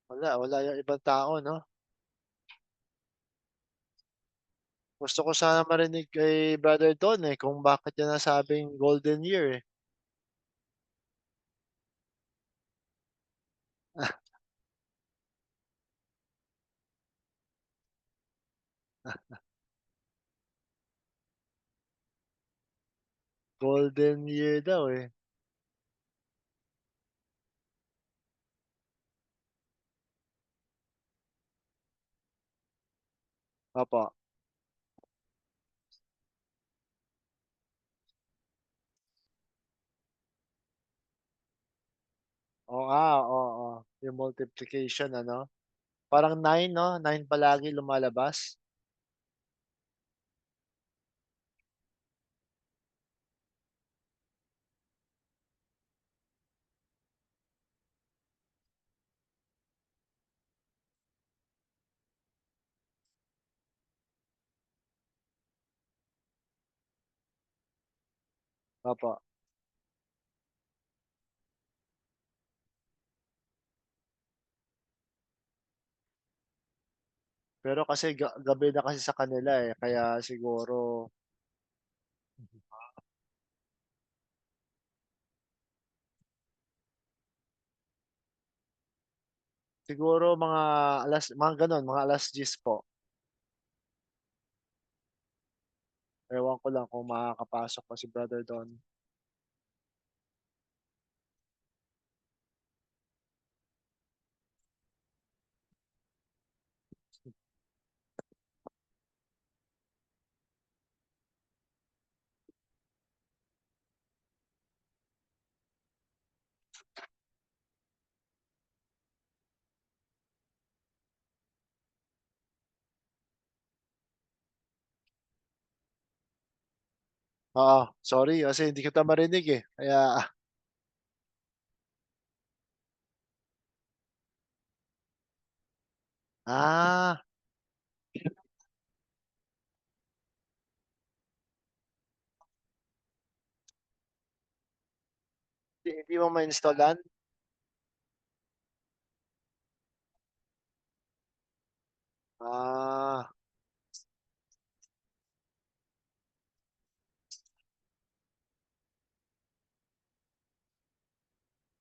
Wala yung ibang tao 'no? Gusto ko sana marinig kay Brother Don, eh, kung bakit niya nasabing golden year, eh. Golden year daw, eh. Opo. Oo nga, oo. Yung multiplication ano? Parang 9 'no, 9 palagi lumalabas? Opo. Pero kasi gabi na kasi sa kanila, eh, kaya siguro siguro mga gano'n, mga 10:00 po. Ewan ko lang kung makakapasok pa si Brother Don. Oo, sorry kasi hindi kita marinig, eh, kaya ah, 'di mo ma-installan? Ah,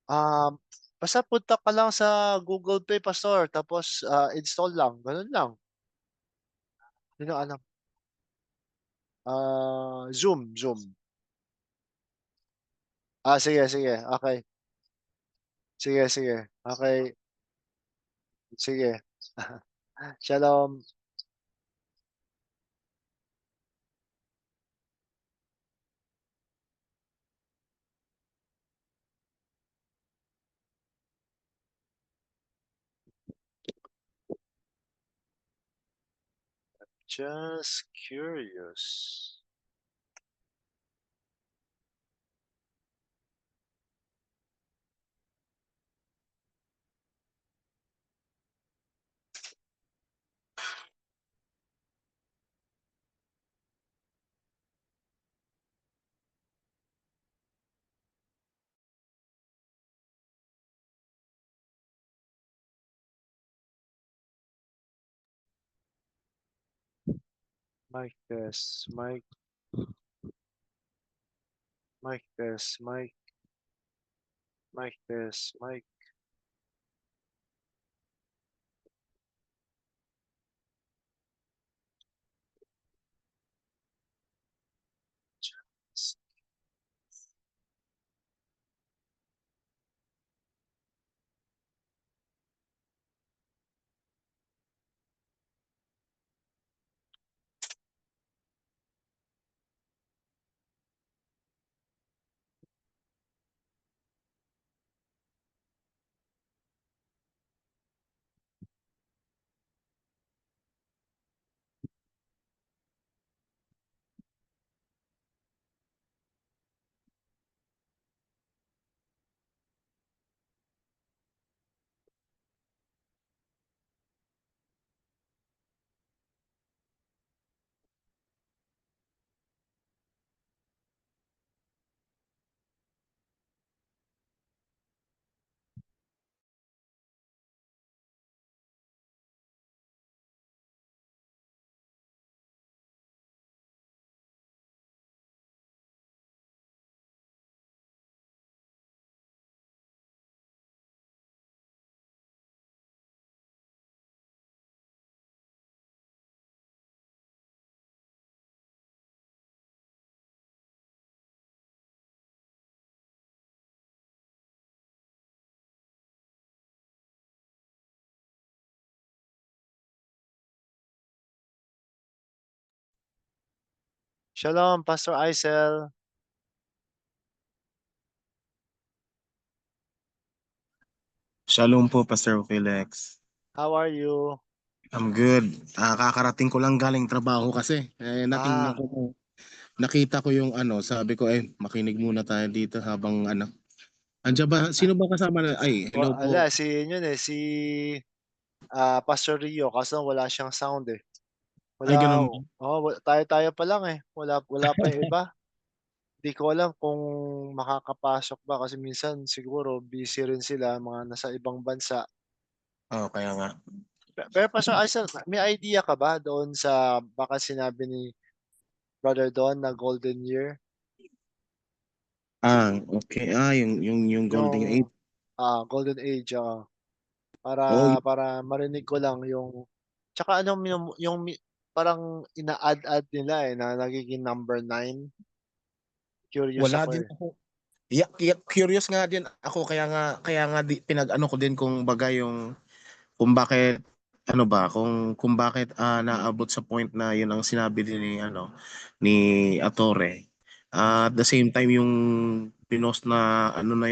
um, basta punta ka lang sa Google Play Pastor tapos, install lang, gano'n lang. 'Yun ang alam. Zoom. Sige, okey. Sige, okey, sige. Shalom. Just curious. Mic test, mic test, mic test, mic test. Shalom, Pastor Aisel. Shalom po, Pastor Felix. How are you? I'm good. Kakarating ko lang galing trabaho kasi. Natingnan Ah, ko, nakita ko yung ano, sabi ko makinig muna tayo dito habang ano. Andiyan ba, sino ba kasama na? Ay, hello po. wala si yun, eh, si, Pastor Rio kaso wala siyang sound, eh. Ay, Wala ganun ba? tayo-tayo pa lang, eh, wala pa yung iba. Di ko alam kung makakapasok ba kasi minsan siguro busy rin sila, mga nasa ibang bansa. Kaya nga. Pero Pastor Aisel, may idea ka ba doon sa baka sinabi ni brother Don na golden year? Okay. Yung Golden Age. Yung, golden age, oo. Para Oh, para marinig ko lang yung tsaka ano yung parang ina-add-add nila, eh, na nagiging number 9. Curious wala ako, din eh. ako. Curious nga din ako kaya nga pinag-ano ko din kung baga yung kung bakit ano ba kung bakit naabot sa point na yun ang sinabi din ni ano ni Atore. At the same time yung pinost na ano na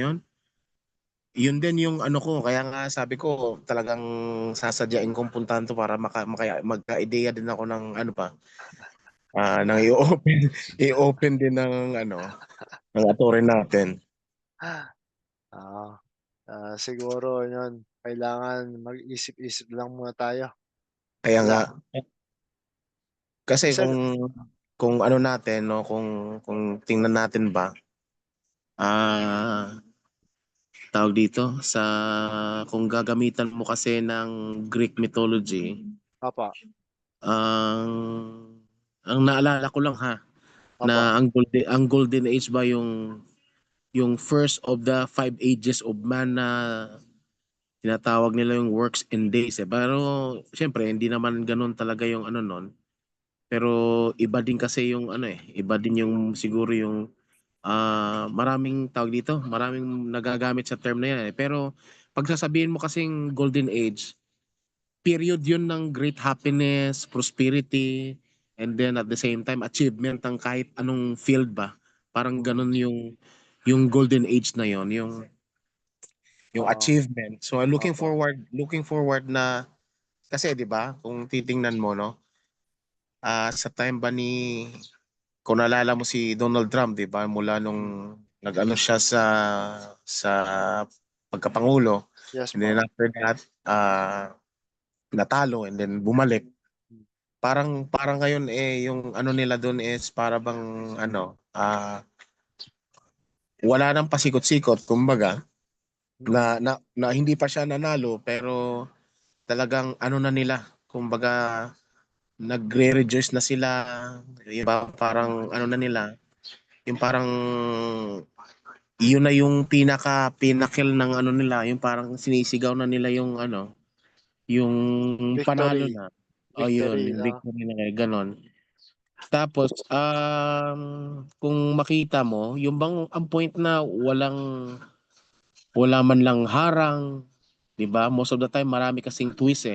yun din yung ano ko kaya nga sabi ko talagang sasadyain kong puntahan to para magka-ideya din ako ng ano pa nang i-open i-open din ng ano ng Atore natin. Oo, siguro yun kailangan mag-isip-isip lang muna tayo. Kaya nga Wala, kasi kasi kung ano natin no kung tingnan natin ba ah tawag dito sa kung gagamitan mo kasi ng Greek mythology apa, ang ang naalala ko lang ha na apa, ang golden age ba yung first of the 5 ages of man na tinatawag nila yung works and days pero syempre hindi naman ganun talaga yung ano nun pero iba din kasi yung ano iba din yung siguro yung maraming tawag dito, maraming nagagamit sa term na yan Pero pag sasabihin mo kasing golden age, period yun ng great happiness, prosperity, and then at the same time achievement ng kahit anong field ba. Parang mm, ganun yung golden age na yon, yung oo, achievement. So I'm apa, looking forward na kasi 'di ba, kung titingnan mo no, sa time ba ni kung naalala mo si Donald Trump, 'di ba, mula nung nag-ano siya sa pagkapangulo, yes and then po. after that, natalo and then bumalik. Parang parang ngayon yung ano nila doon is para bang ano, wala nang pasikot-sikot kumbaga Mm, na hindi pa siya nanalo pero talagang ano na nila, kumbaga nagre-rejoice na sila, 'di ba? Parang ano na nila, yung parang yun na yung pinaka-pinnacle ng ano nila, yung parang sinisigaw na nila yung ano, yung panalo victory, na. O yun, victory yung 'no, victory na ganon. Tapos, kung makita mo, yung bang ang point na wala man lang harang, 'di ba? Most of the time marami kasing twist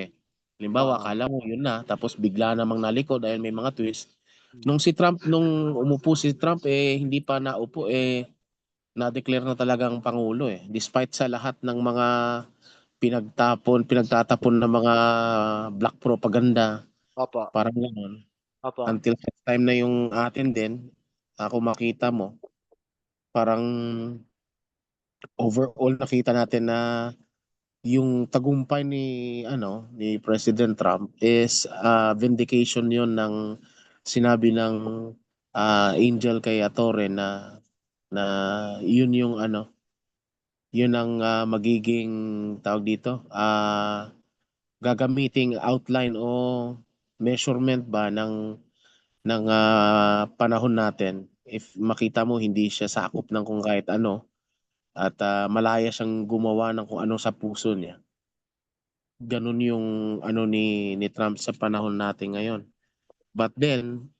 Halimbawa, oo, akala mo yun na, tapos bigla namang naliko dahil may mga twist. hmm, Nung umupo si Trump hindi pa naupo na-declare na talagang pangulo Despite sa lahat ng mga pinagtatapon ng mga black propaganda, opo, parang gano'n. opo, Until such time na yung atin din, kung makita mo, parang overall nakita natin na yung tagumpay ni President Trump is vindication yun ng sinabi ng angel kay Atore na yun yung yun ang magiging tawag dito gagamiting outline o measurement ba ng panahon natin if makita mo hindi siya sakop ng kung kahit ano at malaya siyang gumawa ng kung ano sa puso niya. Ganun yung ano ni Trump sa panahon natin ngayon. But then,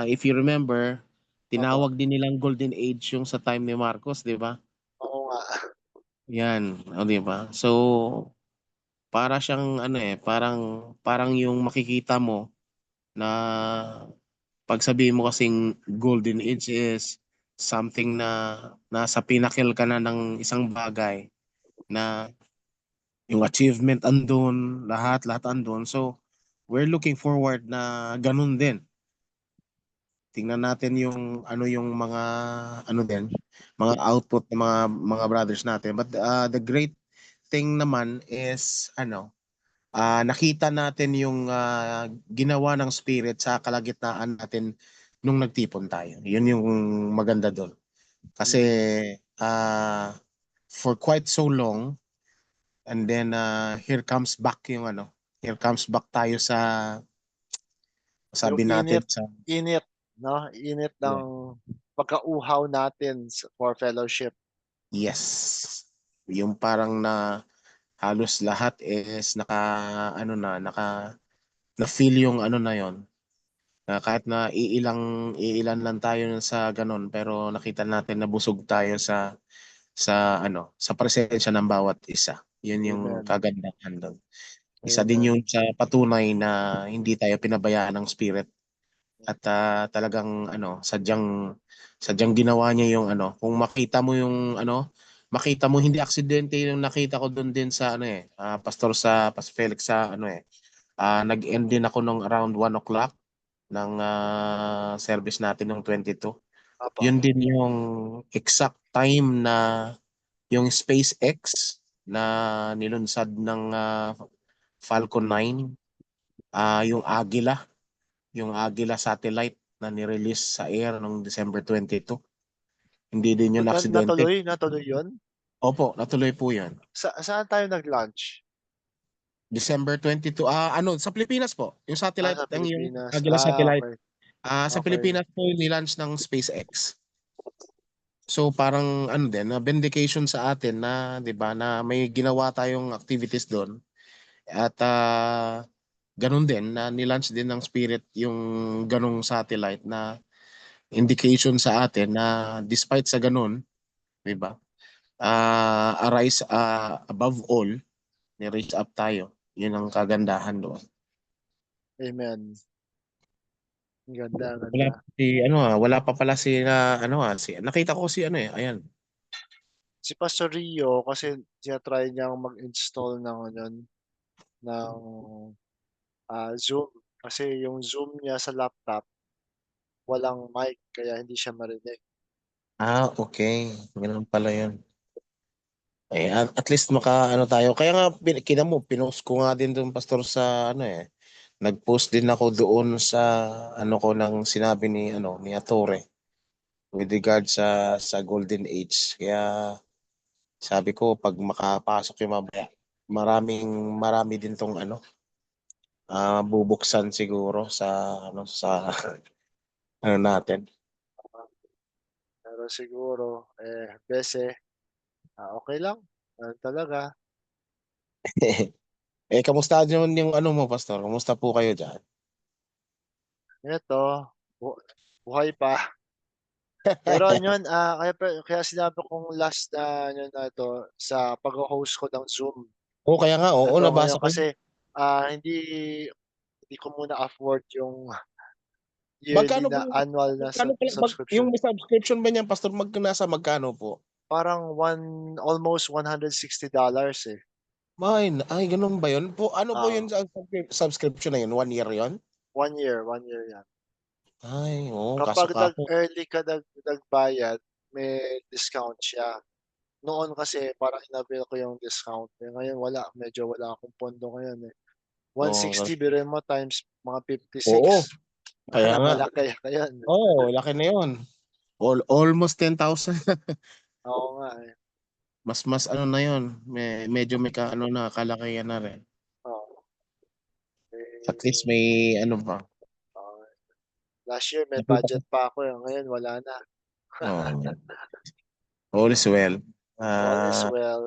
if you remember, opo, tinawag din nilang golden age yung sa time ni Marcos, 'di ba? oo nga, Yan, o 'di ba? So, para siyang ano parang parang yung makikita mo na pag sabihin mo kasing golden age is something na nasa pinnacle ka na ng isang bagay na yung achievement andun, lahat andun. So, we're looking forward na ganun din. Tingnan natin yung ano yung mga ano din, mga output ng mga brothers natin. But the great thing naman is nakita natin yung ginawa ng spirit sa kalagitnaan natin nung nagtipon tayo. Yun yung maganda doon. Kasi Mm. for quite so long, and then here comes back tayo sa Yung sabi natin init, sa init, 'no? Init ng yeah, pagkauhaw natin for fellowship. yes. Yung parang na halos lahat is na feel yung ano na yon, na kahit na iilan lang tayo sa ganun, pero nakita natin na busog tayo sa presensya ng bawat isa. Yun yung Amen, kagandahan doon. Isa din amen. yun sa patunay na hindi tayo pinabayaan ng spirit at talagang sadyang ginawa niya yung kung makita mo hindi aksidente yung nakita ko doon din sa pastor sa Felix sa nag-end din ako nung around 1 o'clock ng service natin nung 22. Opo. Yun din yung exact time na yung SpaceX na nilunsad ng Falcon 9, yung Agila satellite na nirelease sa air noong December 22. Hindi din yun aksidente. Natuloy 'yun? Opo, natuloy po yun. Saan tayo nag-launch? December 22, sa Pilipinas po. Yung satellite, Sa yung Pilipinas. Agila satellite. Okey, Sa okey. Pilipinas po yung nilaunch ng SpaceX. So parang din na vindication sa atin na 'di ba na may ginawa tayong activities doon at ganun din na nilaunch din ng Spirit yung ganung satellite na indication sa atin na despite sa ganun, 'di ba? Arise above all, ni-reach up tayo. Yun ang kagandahan doon. Amen. Ang ganda, ang Wala ganda. pa wala pa pala si nakita ko si ayan. Si Pastor Rio kasi tina-try niyang mag-install ng ng, Zoom. Kasi yung Zoom niya sa laptop walang mic kaya hindi siya marinig. Okay. Ganun pala yun. At least tayo. Kaya nga pinost ko nga din doon pastor sa nag-post din ako doon sa ko ng sinabi ni Atore with regard sa Golden Age. Kaya sabi ko pag makapasok yung mamaya, marami din tong bubuksan siguro sa natin. Pero siguro, bese, okey lang, talaga. Kamusta yung mo, pastor? Kamusta po kayo diyan? Eto, bu buhay pa. Pero yun, kaya sinabi kong last na na 'to sa pagho-host ko ng Zoom. Kaya nga, oo, Eto nabasa ngayon ko. kasi, hindi ko muna afford yung yearly Magkano po na annual na magkano pala yung subscription. may subscription ba niyan pastor magkano po? Parang almost $160, eh. Ay gano'n ba 'yun? Ano po 'yun Oo, sa subscription na 'yun, 1 year 'yun? 1 year 'yan. Ay, oo, kaso Kapag kako nag-early ka nagbayad, may discount siya. Noon kasi parang in-avail ko yung discount, ngayon wala, medyo wala akong pondo ngayon, eh. oo, 160 biruin mo times mga 56, oo, kaya nga. malaki yun. Oo, laki na 'yun. Almost 10,000. Oo nga, eh. Mas na 'yun, medyo may kalakihan na rin. Oo, At least eh, may pa, oo. Last year may nakita ko budget pa ako, ngayon wala na. oo, all is well. All is Ah, well.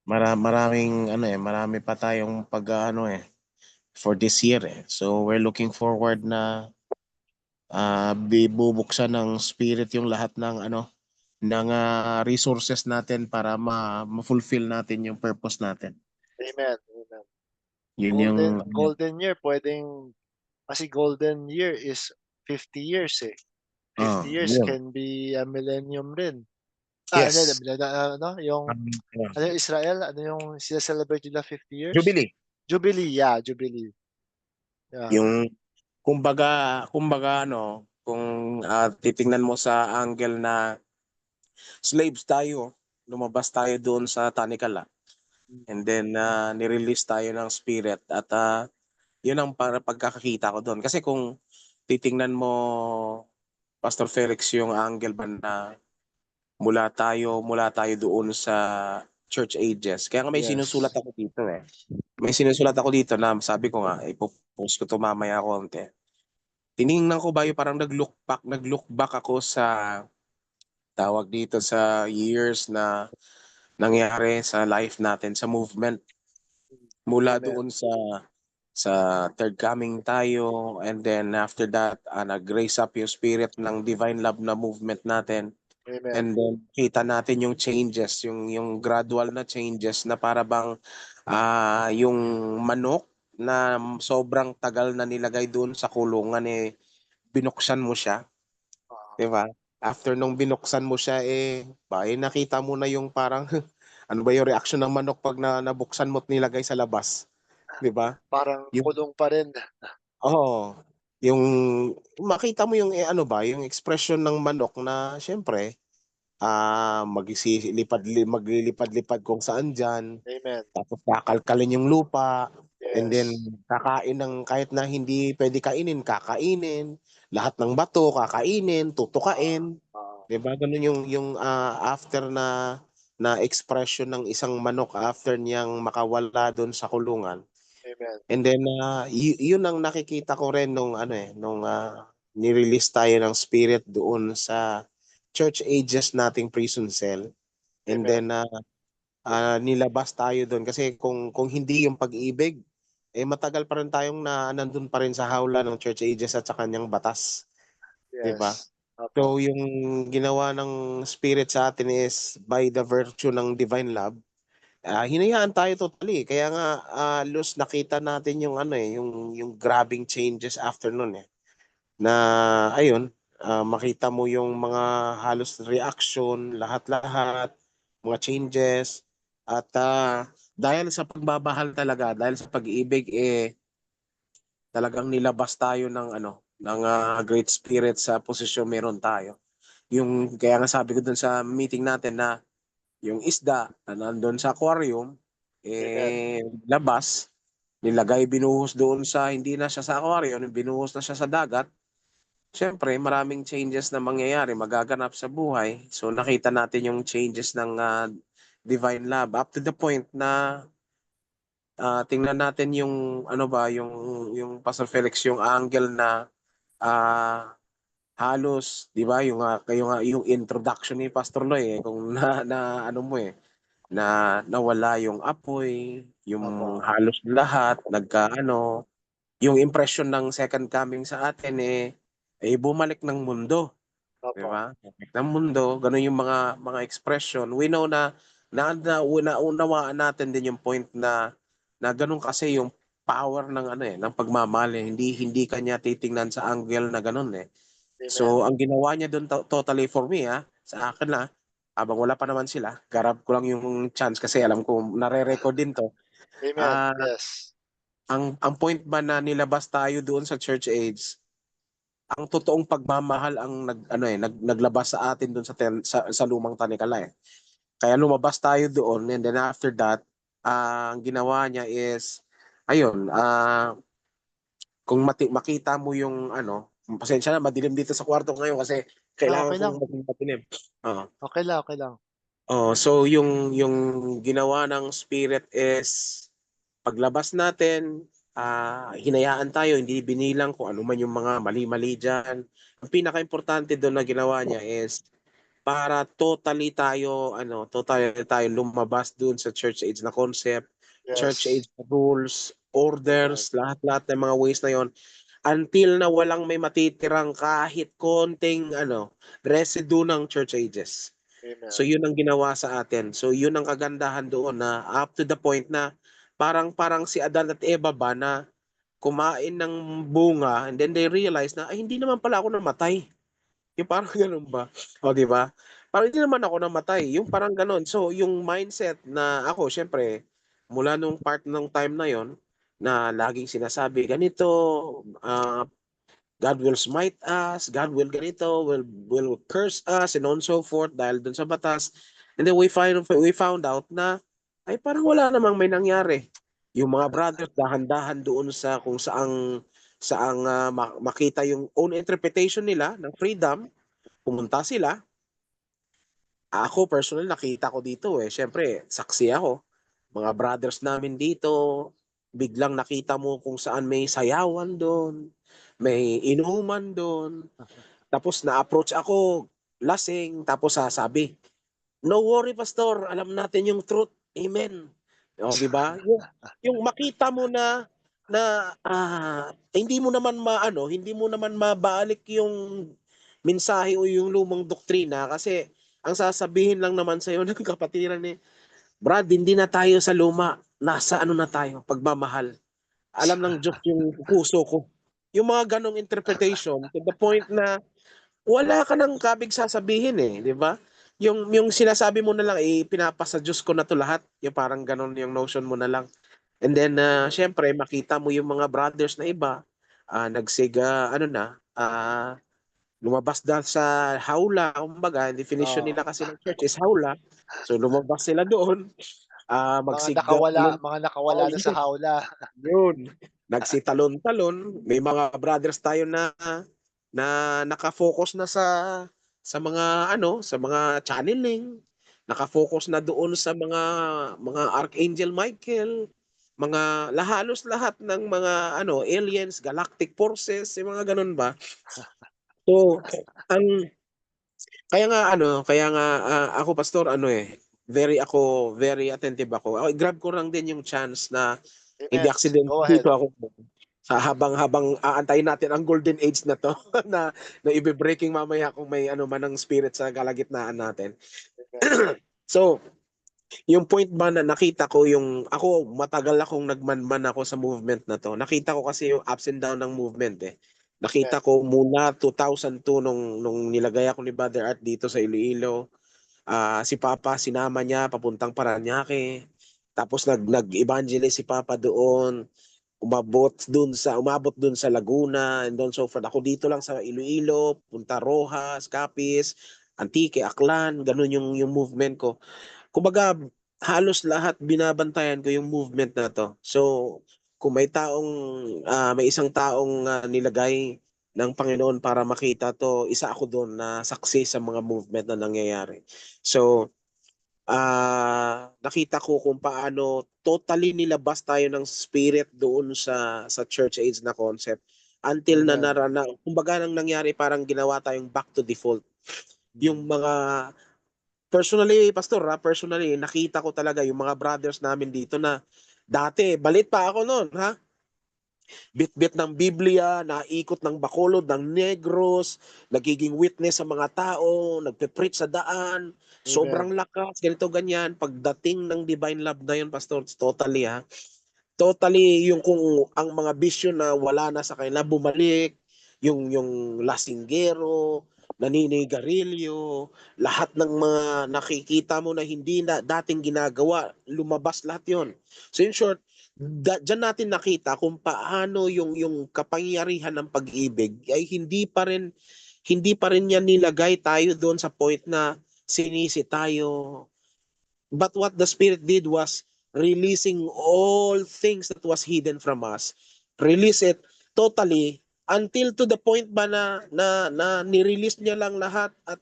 marami pa tayong for this year, eh. So we're looking forward na bubuksan ng spirit yung lahat ng resources natin para ma-fulfill natin yung purpose natin. Amen, amen. Yun yung Golden year puwedeng kasi golden year is 50 years, eh. Oo, 50 years yun. can be a millennium rin. Hindi, Yes. ano, yung ano yung Israel, ano yung sine-celebrate nila 50 years? Jubilee. Jubilee, yeah, Jubilee. Yeah, Yung kumbaga ano, kung, titingnan mo sa angle na slaves tayo, lumabas tayo doon sa tanikala hmm, and then, ni-release tayo ng spirit at, yun ang para pagkakakita ko doon. Kasi kung titingnan mo, Pastor Felix, yung angle ba na mula tayo doon sa church ages. Kaya nga may sinusulat yes. ako dito, eh. May sinusulat ako dito na sabi ko nga ipo-post ko 'to mamaya konti. Tiningnan ko ba yung parang nag-look back ako sa tawag dito sa years na nangyari sa life natin, sa movement. Mula Amen, doon sa third coming tayo and then after that, nag-raise up yung spirit ng divine love na movement natin. amen. And then kita natin yung changes, yung gradual na changes na para bang, yung manok na sobrang tagal na nilagay doon sa kulungan, eh, binuksan mo siya, Oo, 'di ba? After nung binuksan mo siya, nakita mo na yung parang ano ba yung reaksyon ng manok 'pag nabuksan mo't nilagay sa labas, 'di ba? parang Yung kulong pa rin. Oo, yung makita mo yung, ano ba, yung expression ng manok na siyempre, maglilipad-lipad kung saan diyan, Amen. tapos kakalkalin yung lupa, and then Yes. kakain ng kahit na hindi puwede kainin, kakainin, lahat ng bato kakainin, Oo, tutukain, oo. 'di ba gano'n yung, after na na expression ng isang manok after niyang makawala dun sa kulungan. Amen, And then, yun ang nakikita ko rin nung ano, nung, ni-release tayo ng spirit doon sa church ages nating prison cell. And amen. then, nilabas tayo dun kasi kung hindi yung pag-ibig, matagal pa rin tayong nandun pa rin sa hawla ng church ages at sa kanyang batas, 'di ba? Yes. Opo, So, yung ginawa ng spirit sa atin is by the virtue ng divine love, hinayaan tayo totally. Kaya nga, Luz, nakita natin yung ano, yung grabing changes after nun, na ayun, makita mo yung mga halos reaction, lahat-lahat, mga changes at, dahil sa pagmamahal talaga, dahil sa pag-ibig, talagang nilabas tayo ng ano, ng, Great Spirit sa posisyon meron tayo. Yung kaya nga sabi ko dun sa meeting natin na yung isda na nandun sa aquarium, amen, labas, nilagay, binuhos doon sa hindi na siya sa aquarium, binuhos na siya sa dagat. Siyempre maraming changes na mangyayari, magaganap sa buhay. So nakita natin yung changes ng, divine love up to the point na, tingnan natin yung ano ba, yung Pastor Felix, yung angle na, ah, halos 'di ba yung introduction ni Pastor Loy, kung na ano mo, nawala yung apoy, yung opo, halos lahat nagkaano, yung impression ng second coming sa atin, bumalik ng mundo, 'di opo, ba? Bumalik ng mundo, gano'n yung mga expression. We know naunawaan natin din yung point na gano'n kasi yung power ng ano, ng pagmamahal, hindi hindi ka niya titingnan sa angle na gano'n, eh. amen, So, ang ginawa niya dun totally for me, sa akin, habang wala pa naman sila, grab ko lang yung chance kasi alam ko nare-record din 'to. amen, Ah, yes, ang point ba na nilabas tayo doon sa church age, ang totoong pagmamahal ang naglabas sa atin dun sa lumang tanikala, eh. Kaya lumabas tayo doon and then after that, ang ginawa niya is ayun, kung makita mo yung ano, pasensya na madilim dito sa kwarto ko ngayon kasi kailangan okey lang, kong maging madilim, oo. okey lang, Oo, so yung ginawa ng spirit is paglabas natin, hinayaan tayo, hindi binilang kung ano man yung mga mali-mali diyan. Ang pinakaimportante dun na ginawa niya is para totally tayo lumabas dun sa church age na concept, church yes, age rules, amen, orders, lahat-lahat ng mga ways na yon until na walang may matitirang kahit konting residue ng church ages. So amen, yun ang ginawa sa atin. So yun ang kagandahan doon na up to the point na parang parang si Adan at Eva ba na kumain ng bunga, and then they realize na, ay, hindi naman pala ako namatay. Yung parang gano'n ba? O, 'di ba? Parang hindi naman ako namatay, yung parang gano'n. So, yung mindset na ako siyempre mula nung part ng time na yon na laging sinasabi ganito, God will smite us, God will ganito, will curse us and on so forth dahil dun sa batas. And then we found out na ay parang wala namang may nangyari. Yung mga brothers dahan-dahan doon sa kung saang makita yung own interpretation nila ng freedom, pumunta sila. Ako personal nakita ko dito eh. Siyempre, saksi ako. Mga brothers namin dito, biglang nakita mo kung saan may sayawan doon, may inuman doon. Tapos na-approach ako, lasing, tapos sasabi, no worry pastor, alam natin yung truth. Amen. O, di ba? Yung makita mo na hindi mo naman hindi mo naman mabalik yung mensahe o yung lumang doktrina kasi ang sasabihin lang naman sa iyo ng kapatiran ni Brad, hindi na tayo sa luma. Nasa ano na tayo, pagmamahal. Alam ng Diyos yung puso ko. Yung mga ganong interpretation to the point na wala ka ng kabig sasabihin eh, di ba? Yung sinasabi mo na lang, eh, pinapasa Diyos ko na to lahat. Yung parang ganon yung notion mo na lang. And then, syempre, makita mo yung mga brothers na iba, nagsiga, lumabas dahil sa hawla, kumbaga, definition Oo, nila kasi ng church is hawla. So, lumabas sila doon, magsiga, mga nakawala oh, na sa hawla. yun. Nagsitalon-talon, may mga brothers tayo na naka-focus na sa mga sa mga channeling, naka-focus na doon sa mga Archangel Michael, mga halos lahat ng mga aliens, galactic forces, yung mga ganun ba. So, ang kaya nga ako pastor very attentive ako. Grab ko lang din yung chance na hindi Amen. accident Go ahead. dito ako sa habang aantayin natin ang golden age na to na ibe-breaking mamaya kung may man ng spirit sa kalagitnaan natin. Amen. So, yung point ba na nakita ko ako matagal akong nagmanman ako sa movement na to. Nakita ko kasi yung ups and down ng movement eh. Amen. Nakita ko mula 2002 nung nilagay ako ni Brother Art dito sa Iloilo. Si Papa sinama niya papuntang Paranaque. Tapos nag-evangelize si Papa doon. Umabot dun sa Laguna and doon so forth. Ako dito lang sa Iloilo, Punta Rojas, Capiz, Antique, Aklan, ganun yung movement ko. Kumbaga, halos lahat binabantayan ko yung movement na to. So, kung may isang taong nilagay ng Panginoon para makita to, isa ako doon na saksi sa mga movement na nangyayari. So, nakita ko kung paano totally nilabas tayo ng spirit doon sa church age na concept until Amen. kumbaga nang nangyari parang ginawa tayong back to default. Yung Mm. mga personally, pastor, personally, nakita ko talaga yung mga brothers namin dito na dati, balit pa ako noon, ha? Bit-bit ng Biblia, naikot ng Bacolod, ng Negros, nagiging witness sa mga tao, nagpe-preach sa daan, sobrang Amen. lakas, ganito, ganyan. Pagdating ng divine love na yun, pastor, totally, ha? Totally, yung kung ang mga bisyo na wala na sa kanila, bumalik, yung lasinggero, naninigarilyo, lahat ng mga nakikita mo na hindi na dating ginagawa, lumabas lahat yon. So in short, dyan natin nakita kung paano yung kapangyarihan ng pag-ibig ay hindi pa rin yan nilagay tayo doon sa point na sinisi tayo. But what the Spirit did was releasing all things that was hidden from us. Release it totally until to the point ba na ni-release niya lang lahat at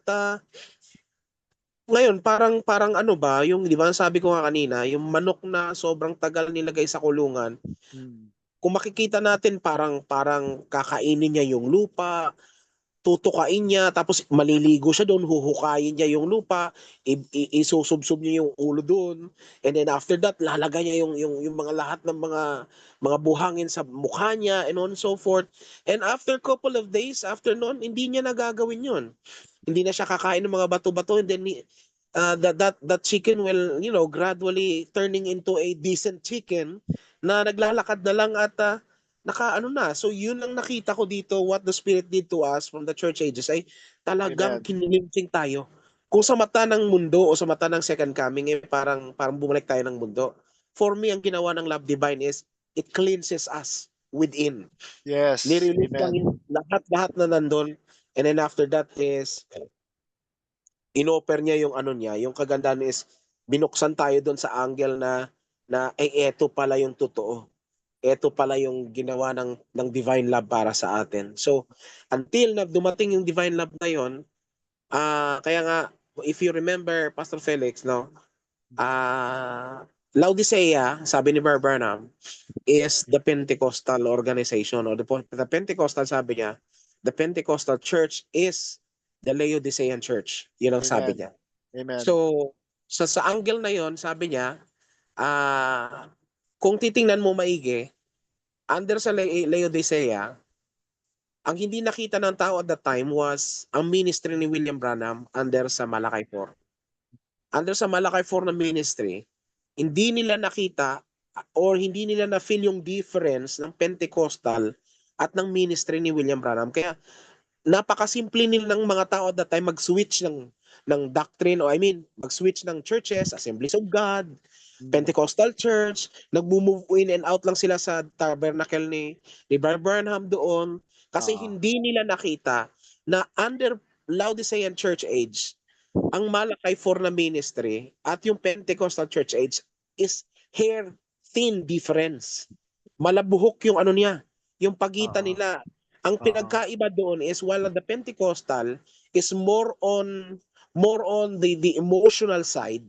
ngayon parang ano ba, yung 'di ba sabi ko nga kanina, yung manok na sobrang tagal nilagay sa kulungan, Mm. kung makikita natin parang kakainin niya yung lupa, tutukain niya, tapos maliligo siya doon, huhukayin niya yung lupa, isusubsob niya yung ulo doon, and then after that, lalagay niya yung mga lahat ng mga buhangin sa mukha niya, and on so forth. And after couple of days, after noon, hindi niya nagagawin yun. Hindi na siya kakain ng mga bato-bato, and then that chicken will, gradually turning into a decent chicken na naglalakad na lang at naka-ano na. So yun ang nakita ko dito, what the Spirit did to us from the church ages ay talagang Amen. kinilinsing tayo. Kung sa mata ng mundo o sa mata ng second coming, parang bumalik tayo ng mundo. For me, ang ginawa ng Love Divine is it cleanses us within. Yes. Nirelease lang yung Amen. lahat na nandun. And then after that is inoffer niya yung ano niya, yung kagandahan is binuksan tayo doon sa angle na eto pala yung totoo. Eto pala yung ginawa ng divine love para sa atin. So until na dumating yung divine love na yon, kaya nga if you remember Pastor Felix, no, Laodicea, sabi ni Brother Branham, is the Pentecostal organization, or the Pentecostal, sabi niya, the Pentecostal church is the Laodicean church. Yun ang sabi Amen. niya. Amen. So, sa angle na yon, sabi niya, kung titingnan mo maigi, under sa Laodicea, ang hindi nakita ng tao at that time was ang ministry ni William Branham under sa Malachi 4. Under sa Malachi 4 na ministry, hindi nila nakita or hindi nila na-feel yung difference ng Pentecostal at ng ministry ni William Branham. Kaya napakasimple nilang mga tao at that time mag-switch ng doctrine, o I mean, mag-switch ng churches, Assemblies of God, Mm. Pentecostal Church, nag-move in and out lang sila sa tabernacle ni Brother Branham doon kasi Oo. hindi nila nakita na under Laodicean Church Age, ang Malachi 4 na ministry at yung Pentecostal Church Age is hair thin difference. Malabuhok yung ano niya, yung pagitan Oo. nila. Ang Oo. pinagkaiba doon is while the Pentecostal is more on the emotional side,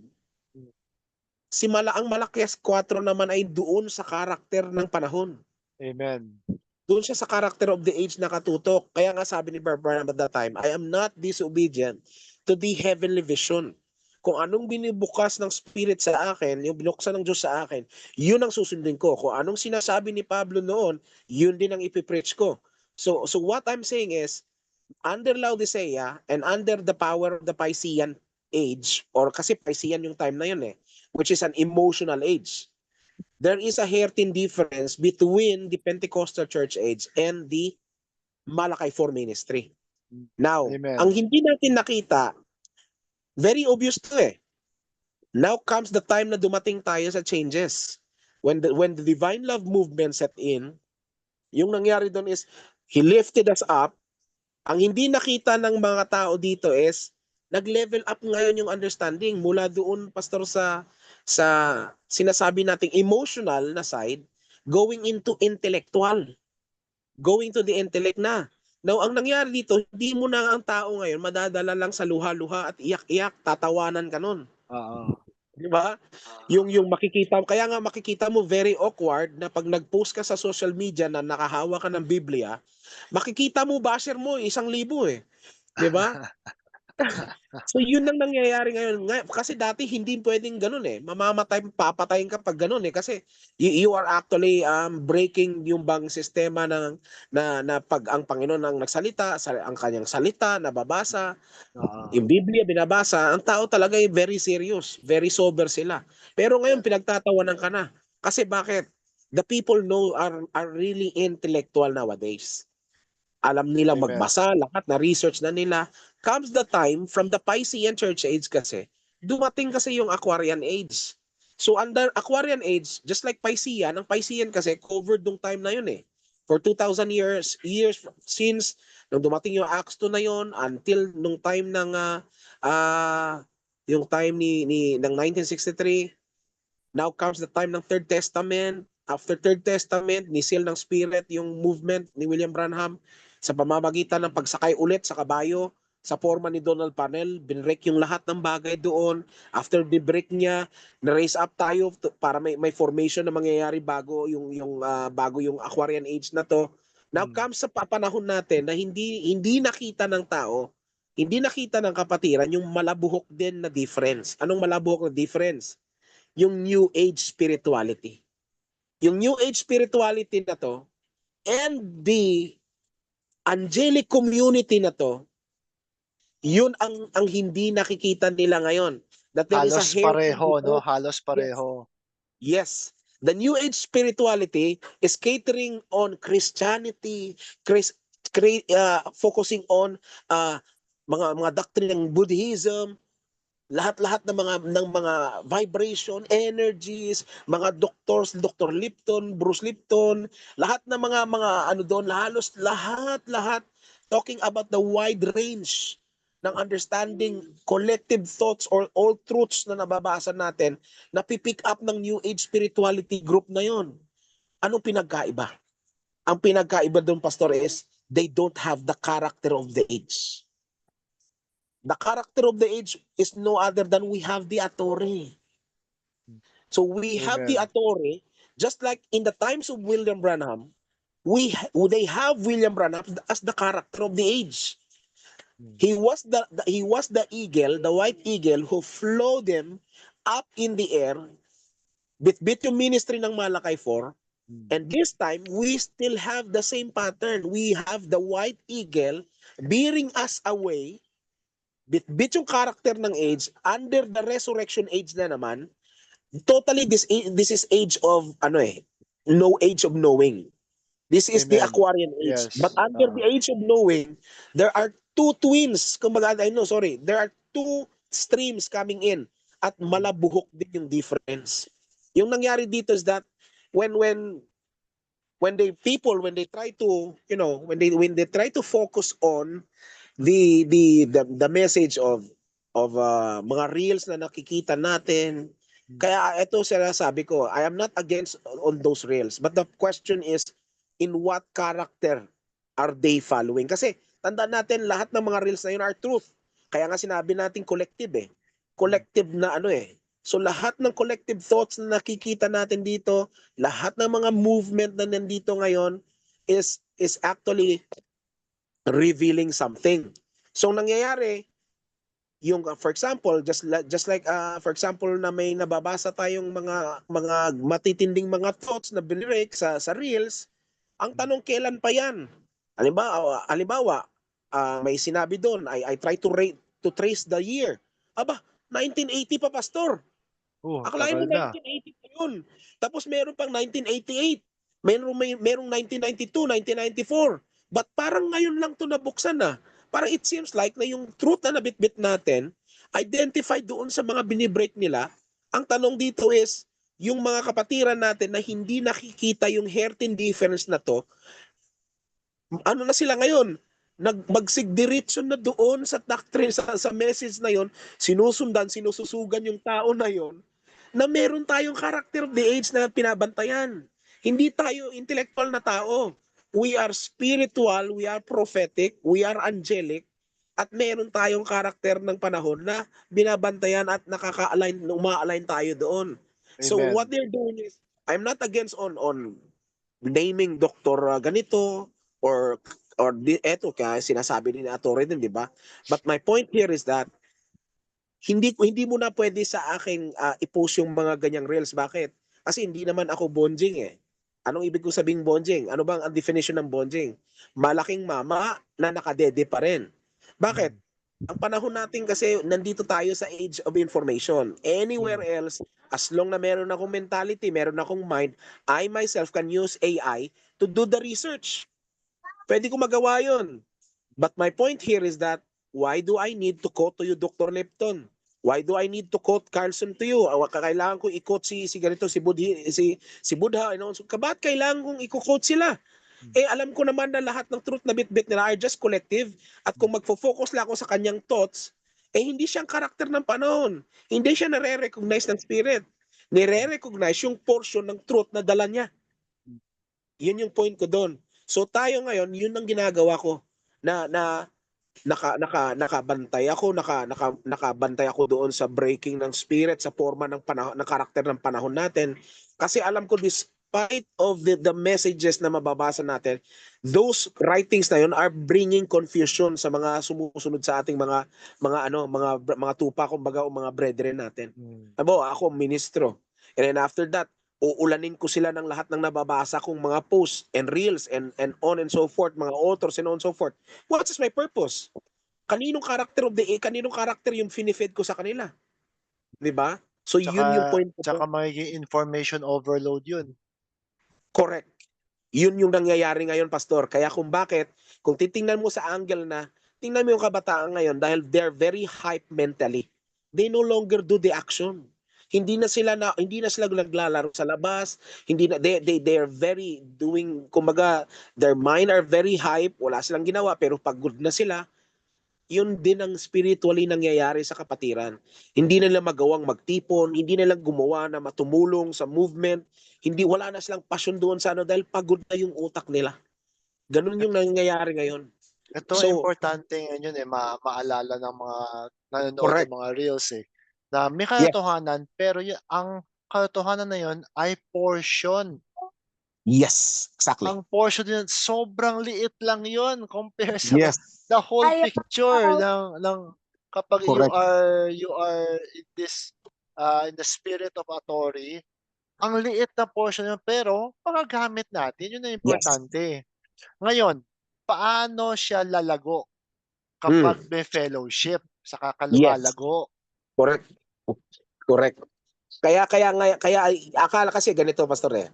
Mm. ang Malakias 4 naman ay doon sa karakter ng panahon. Amen. Doon siya sa character of the age nakatutok. Kaya nga sabi ni Barbara at that time, I am not disobedient to the heavenly vision. Kung anong binibukas ng Spirit sa akin, yung binuksan ng Diyos sa akin, yun ang susundin ko. Kung anong sinasabi ni Pablo noon, yun din ang ipipreach ko. So what I'm saying is, under Laodicea and under the power of the Piscean age, or kasi Piscean yung time na yun which is an emotional age, there is a hair-thin difference between the Pentecostal church age and the Malachi 4 ministry. Mm. Now, ang Amen. hindi natin nakita, very obvious to Now comes the time na dumating tayo sa changes. When the divine love movement set in, yung nangyari doon is, He lifted us up. Ang hindi nakita ng mga tao dito is, nag-level up ngayon yung understanding mula doon, Pastor, sa sinasabi nating emotional na side, going into intellectual, going to the intellect na. Now, ang nangyari dito, hindi mo na ang tao ngayon madadala lang sa luha-luha at iyak-iyak, tatawanan ka nun. Oo. Di ba? Oo. Yung makikita, kaya nga makikita mo very awkward na pag nag-post ka sa social media na nakahawa ka ng Biblia, makikita mo basher mo 1,000 Di ba? So yun ang nangyayari ngayon. Kasi dati hindi pwedeng ganun Mamamatay, papatayin ka pag ganun kasi you are actually breaking yung bang sistema na pag ang Panginoon ang nagsalita, ang kanyang salita nababasa, Oo. yung Biblia binabasa, ang tao talaga ay very serious, very sober sila. Pero ngayon Yes. pinagtatawanan ka na. Kasi bakit? The people know are really intellectual nowadays. Alam nila Amen. magbasa, lahat na research na nila. Comes the time from the Piscean Church Age kasi, dumating kasi yung Aquarian Age. So under Aquarian Age, just like Piscean, ang Piscean kasi covered nung time na yun For 2,000 years since nung dumating yung Acts 2 na yun until nung time ng yung time ng 1963. Now comes the time ng Third Testament. After Third Testament, ni-seal ng Spirit yung movement ni William Branham sa pamamagitan ng pagsakay ulit sa kabayo sa forma ni Donald Parnell. Binrek yung lahat ng bagay doon. After the break niya, na-raise up tayo para may formation na mangyayari bago yung Aquarian Age na to. Now Mm. comes sa panahon natin na hindi nakita ng tao, hindi nakita ng kapatiran yung malabuhok din na difference. Anong malabuhok na difference? Yung New Age spirituality. Yung New Age spirituality na to and the angelic community na to, yun ang hindi nakikita nila ngayon. That there is a Halos hair pareho, no? difference. Halos Yes. pareho. Yes. The New Age spirituality is catering on Christianity, focusing on uh, mga doctrine ng Buddhism, lahat-lahat ng mga vibration, energies, mga doctors, Dr. Lipton, Bruce Lipton, lahat ng mga ano doon, halos lahat talking about the wide range ng understanding, collective thoughts or all truths na nababasa natin na pipick up ng New Age spirituality group na yon. Anong pinagkaiba? Ang pinagkaiba doon, Pastor, is they don't have the character of the age. The character of the age is no other than we have the Attore. So we have the Amen. Attore, just like in the times of William Branham, they have William Branham as the character of the age. Mm. He was the eagle, the white eagle who flew them up in the air, bit yung ministry ng Malakay 4. Mm. And this time, we still have the same pattern. We have the white eagle bearing us away, bit yung character ng age, under the resurrection age na naman. Totally, this is age of, no age of knowing. This is the Amen. Aquarian age. But Yes. under the age of knowing, there are two twins. Kumbaga, there are two streams coming in at malabuhok din yung difference. Yung nangyari dito is that when they try to, when they try to focus on the message of mga reels na nakikita natin. Kaya ito sinasabi ko, I am not against on those reels, but the question is, in what character are they following? Kasi tandaan natin, lahat ng mga reels na yun are truth. Kaya nga sinabi natin collective eh. Collective na So lahat ng collective thoughts na nakikita natin dito, lahat ng mga movement na nandito ngayon is actually revealing something. So nangyayari, yung for example, just like for example na may nababasa tayong mga matitinding mga thoughts na binirek sa reels, ang tanong kailan pa yan? Halimbawa, may sinabi doon, I try to trace the year. Aba, 1980 pa, pastor. Akalain Tagal mo na. 1980 pa yun. Tapos meron pang 1988. Merong 1992, 1994. But parang ngayon lang to nabuksan na. Parang it seems like na yung truth na nabitbit natin, identified doon sa mga binibreak nila. Ang tanong dito is, yung mga kapatiran natin na hindi nakikita yung hairpin difference na to, ano na sila ngayon? Magsigdiretso na doon sa doctrine, sa message na yon, sinususugan yung tao na yon, na meron tayong character of the age na pinabantayan. Hindi tayo intellectual na tao. We are spiritual, we are prophetic, we are angelic, at meron tayong karakter ng panahon na binabantayan at uma-align tayo doon. So what Amen. they're doing is, I'm not against on naming doktor ganito or eto kaya sinasabi ni Atty. din, di ba? But my point here is that hindi mo na pwede sa akin i-post yung mga ganyang reels. Bakit? Kasi hindi naman ako bonjing eh. Anong ibig ko sabing bonjing? Ano bang ang definition ng bonjing? Malaking mama na nakadede pa rin. Bakit? Mm. Ang panahon natin kasi nandito tayo sa age of information. Anywhere Mm. else, as long na meron akong mentality, meron akong mind, I myself can use AI to do the research. Pwede ko magawa yun. But my point here is that, why do I need to quote to you Dr. Lipton? Why do I need to quote Carlson to you? Kailangan ko i-quote si ganito, si Buddha. Ba't kailangan kong i-quote sila? Alam ko naman na lahat ng truth na bitbit nila are just collective. At kung magfo-focus lang ako sa kanyang thoughts, hindi siyang karakter ng panahon. Hindi siya nare-recognize ng spirit. Nire-recognize yung portion ng truth na dala niya. Yun yung point ko doon. So tayo ngayon, yun ang ginagawa ko na nakabantay ako, nakabantay ako doon sa breaking ng spirit, sa forma ng panahon, ng karakter ng panahon natin. Kasi alam ko, despite of the messages na mababasa natin, those writings na yun are bringing confusion sa mga sumusunod sa ating mga tupa, kumbaga, o mga brethren natin. Mm. Ako ministro. And then after that, uulanin ko sila ng lahat ng nababasa kong mga posts and reels and on and so forth, mga authors and on and so forth. What is my purpose? Kaninong character yung finifed ko sa kanila? 'Di ba? So Tsaka yun yung point ko po. tsaka magiging information overload 'yun. Correct. Yun yung nangyayari ngayon, pastor. Kaya kung titingnan mo sa angle na, tingnan mo yung kabataan ngayon dahil they're very hype mentally. They no longer do the action. Hindi na sila naglalaro sa labas, hindi na they are very doing, kumbaga their mind are very hype, wala silang ginawa pero pagod na sila. Yun din ang spiritually nangyayari sa kapatiran. Hindi nila magawang magtipon, hindi nila gumawa na matumulong sa movement, wala na silang passion doon sa ano dahil pagod na yung utak nila. Ganun yung nangyayari ngayon. Ito ang So, importante ngayon, maalala ng mga nanonood correct. ng mga reels, na may Yes. katotohanan pero ang katotohanan na 'yun ay portion. Yes, exactly. Ang portion niyan sobrang liit lang 'yun compare sa Yes. the whole Ayaw picture ko. ng kapag Correct. you are in this, in the spirit of authority, ang liit na portion yun pero magagamit natin, 'yun ang Yes. importante. Ngayon, paano siya lalago Mm. kapag may fellowship, saka ka Yes. lumalago? Correct. Correct. Kaya akala kasi ganito, pastor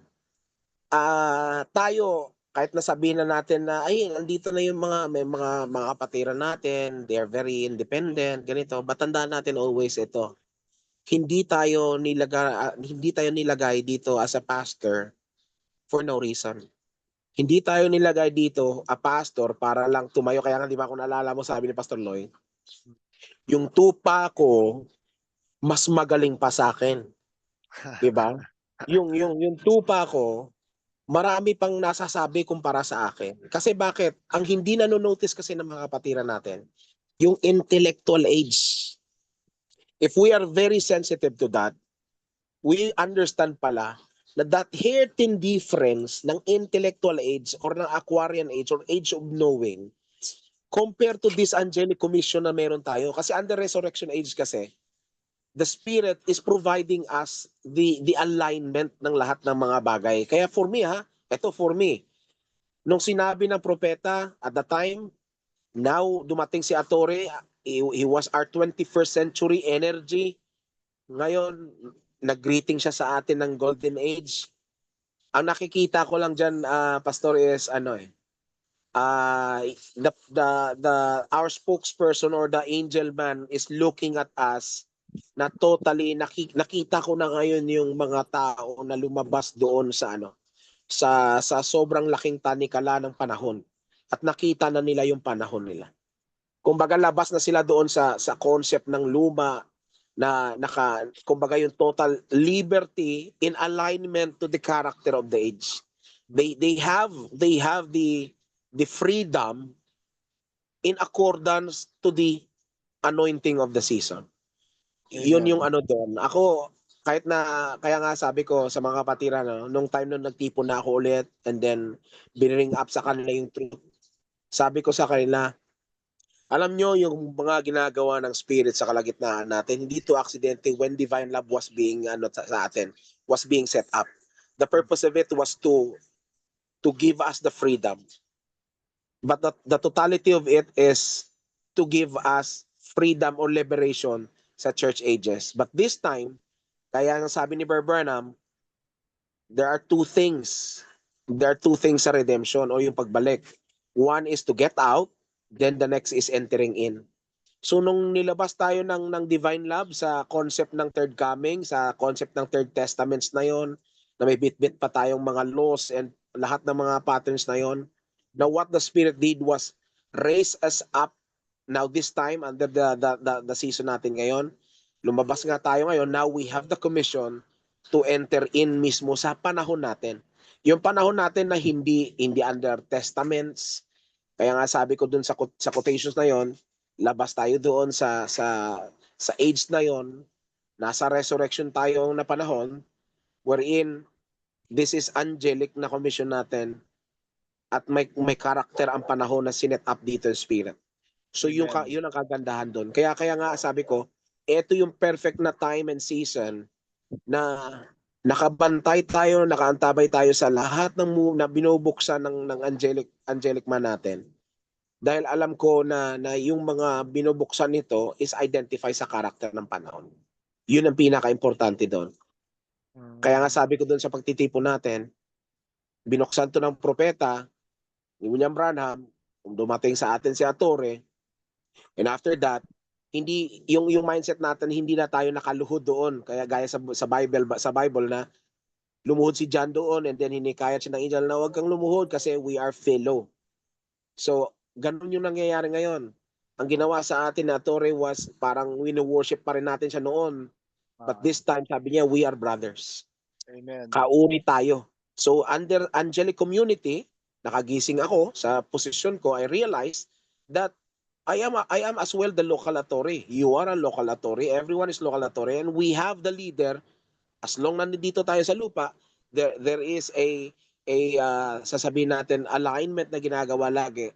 tayo kahit nasabihin na natin na ay nandito na yung may mga kapatiran natin, they are very independent, ganito. Batandaan natin always ito. Hindi tayo nilagay dito as a pastor for no reason. Hindi tayo nilagay dito a pastor para lang tumayo. Kaya nga di ba kung naalala mo sabi ni Pastor Lloyd, yung tupa ko mas magaling pa sa akin. Di ba? Yung tupa ko marami pang nasasabi kumpara sa akin. Kasi bakit? Ang hindi nanonotice kasi ng mga kapatiran natin, yung intellectual age. If we are very sensitive to that, we understand pala na that hairpin difference ng intellectual age or ng Aquarian age or age of knowing compared to this angelic commission na meron tayo. Kasi under resurrection age kasi, the Spirit is providing us the alignment ng lahat ng mga bagay. Kaya for me for me, nung sinabi ng propeta at the time, now dumating si Atore, he was our 21st century energy. Ngayon, nag-greeting siya sa atin ng golden age. Ang nakikita ko lang dyan, pastor, is our spokesperson or the angel man is looking at us na totally nakita ko na ngayon yung mga tao na lumabas doon sa sobrang laking tanikala ng panahon at nakita na nila yung panahon nila. Kumbaga labas na sila doon sa concept ng luma na kumbaga yung total liberty in alignment to the character of the age. They have the freedom in accordance to the anointing of the season. Yun yung doon. Ako, kaya nga sabi ko sa mga kapatiran, nung time nung nagtipon na ako ulit and then bring up sa kanila yung truth, sabi ko sa kanila, alam nyo yung mga ginagawa ng Spirit sa kalagitnaan natin, hindi to aksidente when divine love was being sa atin, was being set up. The purpose of it was to give us the freedom. But the totality of it is to give us freedom or liberation sa church ages. But this time, kaya ang sabi ni Brother Branham, there are two things. There are two things sa redemption o yung pagbalik. One is to get out, then the next is entering in. So nung nilabas tayo ng divine love sa concept ng third coming, sa concept ng third testaments na yon, na may bit-bit pa tayong mga laws and lahat ng mga patterns na yon, now what the Spirit did was raise us up. Now this time under the season natin ngayon, lumabas nga tayo ngayon, now we have the commission to enter in mismo sa panahon natin. Yung panahon natin na hindi under testaments. Kaya nga sabi ko dun sa quotations na yon, labas tayo doon sa age na yon, nasa resurrection tayo na panahon wherein this is angelic na commission natin at may character ang panahon na sinet up dito yung Spirit. So yun ang kagandahan doon. Kaya nga sabi ko, ito yung perfect na time and season na nakabantay tayo, nakaantabay tayo sa lahat ng na binubuksan ng angelic man natin. Dahil alam ko na yung mga binubuksan nito is identify sa karakter ng panahon. Yun ang pinaka-importante doon. Kaya nga Hmm. sabi ko doon sa pagtitipon natin, binuksan to ng propeta, ni William Branham, dumating sa atin si Atore, and after that, hindi yung mindset natin hindi na tayo nakaluhod doon. Kaya gaya sa Bible na lumuhod si John doon and then hinikayat siya ng angel na huwag kang lumuhod kasi we are fellow. So, ganun yung nangyayari ngayon. Ang ginawa sa atin na Torre was parang wino-worship pa rin natin siya noon. But Ah, this time, sabi niya, we are brothers. amen. Kauri tayo. So, under angelic community, nakagising ako sa posisyon ko, I realized that I am as well the local authority. You are a local authority. Everyone is local authority. And we have the leader. As long nandito tayo sa lupa, there is sasabihin natin alignment na ginagawa lagi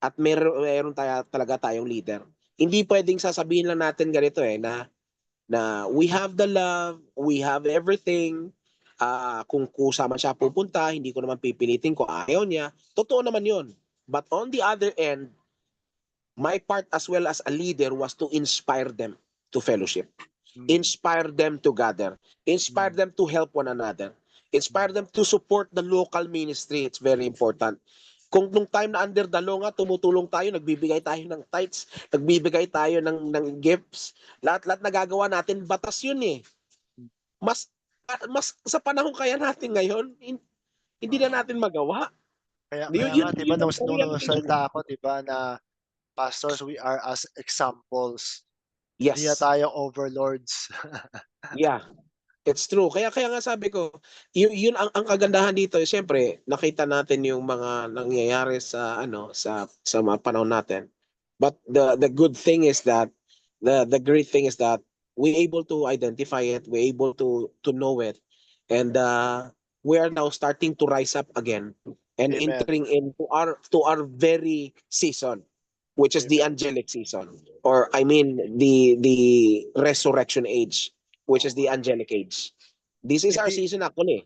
at meron talaga tayong leader. Hindi pwedeng sasabihin lang natin ganito na we have the love, we have everything. Kung kusa man siya pupunta, hindi ko naman pipilitin ko ayaw niya. Totoo naman 'yon. But on the other end, my part as well as a leader was to inspire them to fellowship. Hmm. Inspire them to gather. Inspire Hmm. them to help one another. Inspire them to support the local ministry. It's very important. Kung nung time na under the law nga, tumutulong tayo, nagbibigay tayo ng tithes, nagbibigay tayo ng gifts, lahat-lahat nagagawa natin, batas yun eh. Mas sa panahon kaya natin ngayon, hindi na natin magawa. Kaya nga 'di ba nung nagsalita ako 'di ba na pastors, we are as examples. Hindi na Yes. tayo overlords. Yeah. It's true. Kaya nga sabi ko, yun ang kagandahan dito, siyempre nakita natin yung mga nangyayari sa sa mga panahon natin. But the good thing is that the great thing is that we able to identify it, we able to know it, and we are now starting to rise up again and Amen. entering into our very season, which is the Amen. angelic season, or I mean the resurrection age, which is the angelic age. This is our Hindi season actually.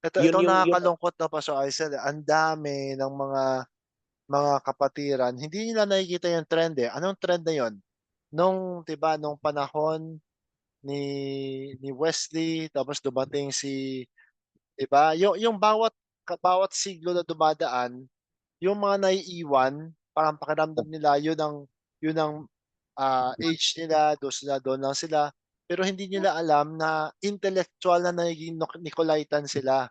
Yun itong yung nakakalungkot 'no, Pastor Aisel, ang dami ng mga kapatiran, hindi nila nakikita yung trend, eh. Anong trend na yun? Nung 'di ba, nung panahon ni Wesley tapos dumating si 'di ba, yung bawat siglo na dumadaan, yung mga naiiwan, parang pakiramdam nila yun ang age nila, dun lang sila. Pero hindi nila alam na intellectual na nagiging Nicolaitan sila,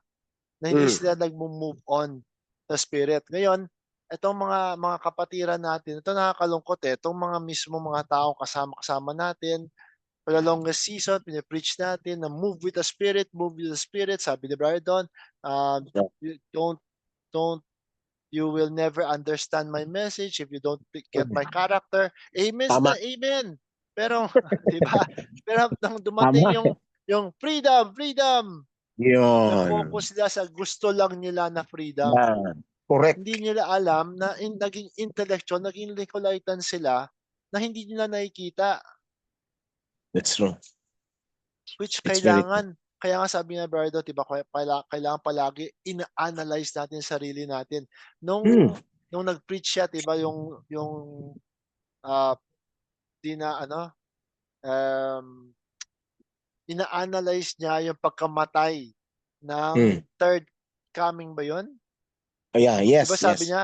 na hindi mm, sila nagmo-move on sa spirit. Ngayon, itong mga kapatiran natin, ito nakakalungkot, eh, itong mga mismong mga taong kasama-kasama natin for the longest season, pine-preach natin na move with the spirit, sabi ni Brother Don, yeah. you don't you will never understand my message if you don't get my character. Amen Tama, na amen. Pero 'di ba? Pero nang dumating tama. yung freedom, freedom, Yun. nag-focus sila sa gusto lang nila na freedom. Yan. Correct. Hindi nila alam na naging intellectual, naging Nicolaitan sila na hindi nila nakikita, That's true. which It's very true. kaya nga sabi ni Brother 'di ba kailangan palagi ina-analyze natin sarili natin. Hmm. Nung nag-preach siya 'di ba yung, ah, di na ano, um, ina-analyze niya yung pagkamatay ng Hmm. third coming ba yun? Yeah, 'Di ba yes, sabi yes. niya,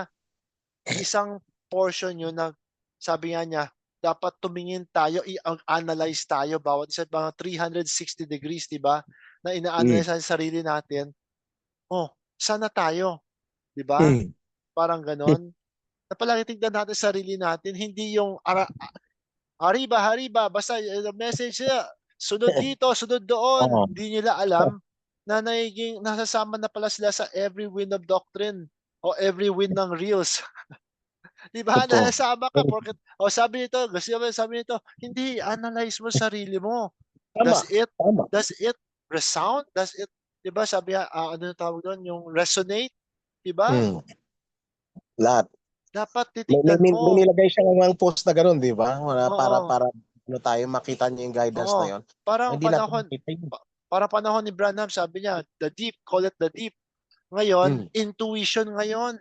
isang portion yun na sabi nga niya, dapat tumingin tayo, i-analyze tayo bawat isa, mga 360 degrees 'di ba, na Hmm. ina-analyze natin sarili natin. Oh, saan na tayo? 'Di ba? Hmm. Parang gano'n. Na palagi tignan natin sarili natin, hindi yung hariba, hariba, basta yung message niya, sunod dito, sunod doon. Oo. Hindi nila alam na nasasama na pala sila sa every wind of doctrine o every wind ng reels. 'Di ba, Totoo. nasasama ka porket sabi nito, gusto mo sabi nito, hindi, analyze mo sarili mo. Tama, Does it tama. does it resound? Does it 'di ba sabi nga, ano yung tawag dun, yung resonate, 'di ba? Hmm. Lahat. Dapat May, may, titignan may mo. nilagay siya ng post na gano'n, di ba? Wala, Oo, para tayo makita niyo yung guidance oo. na yon. Parang Hindi natin panahon makita yun. parang panahon ni Branham sabi niya, "The deep, call it the deep." Ngayon, Hmm. intuition ngayon.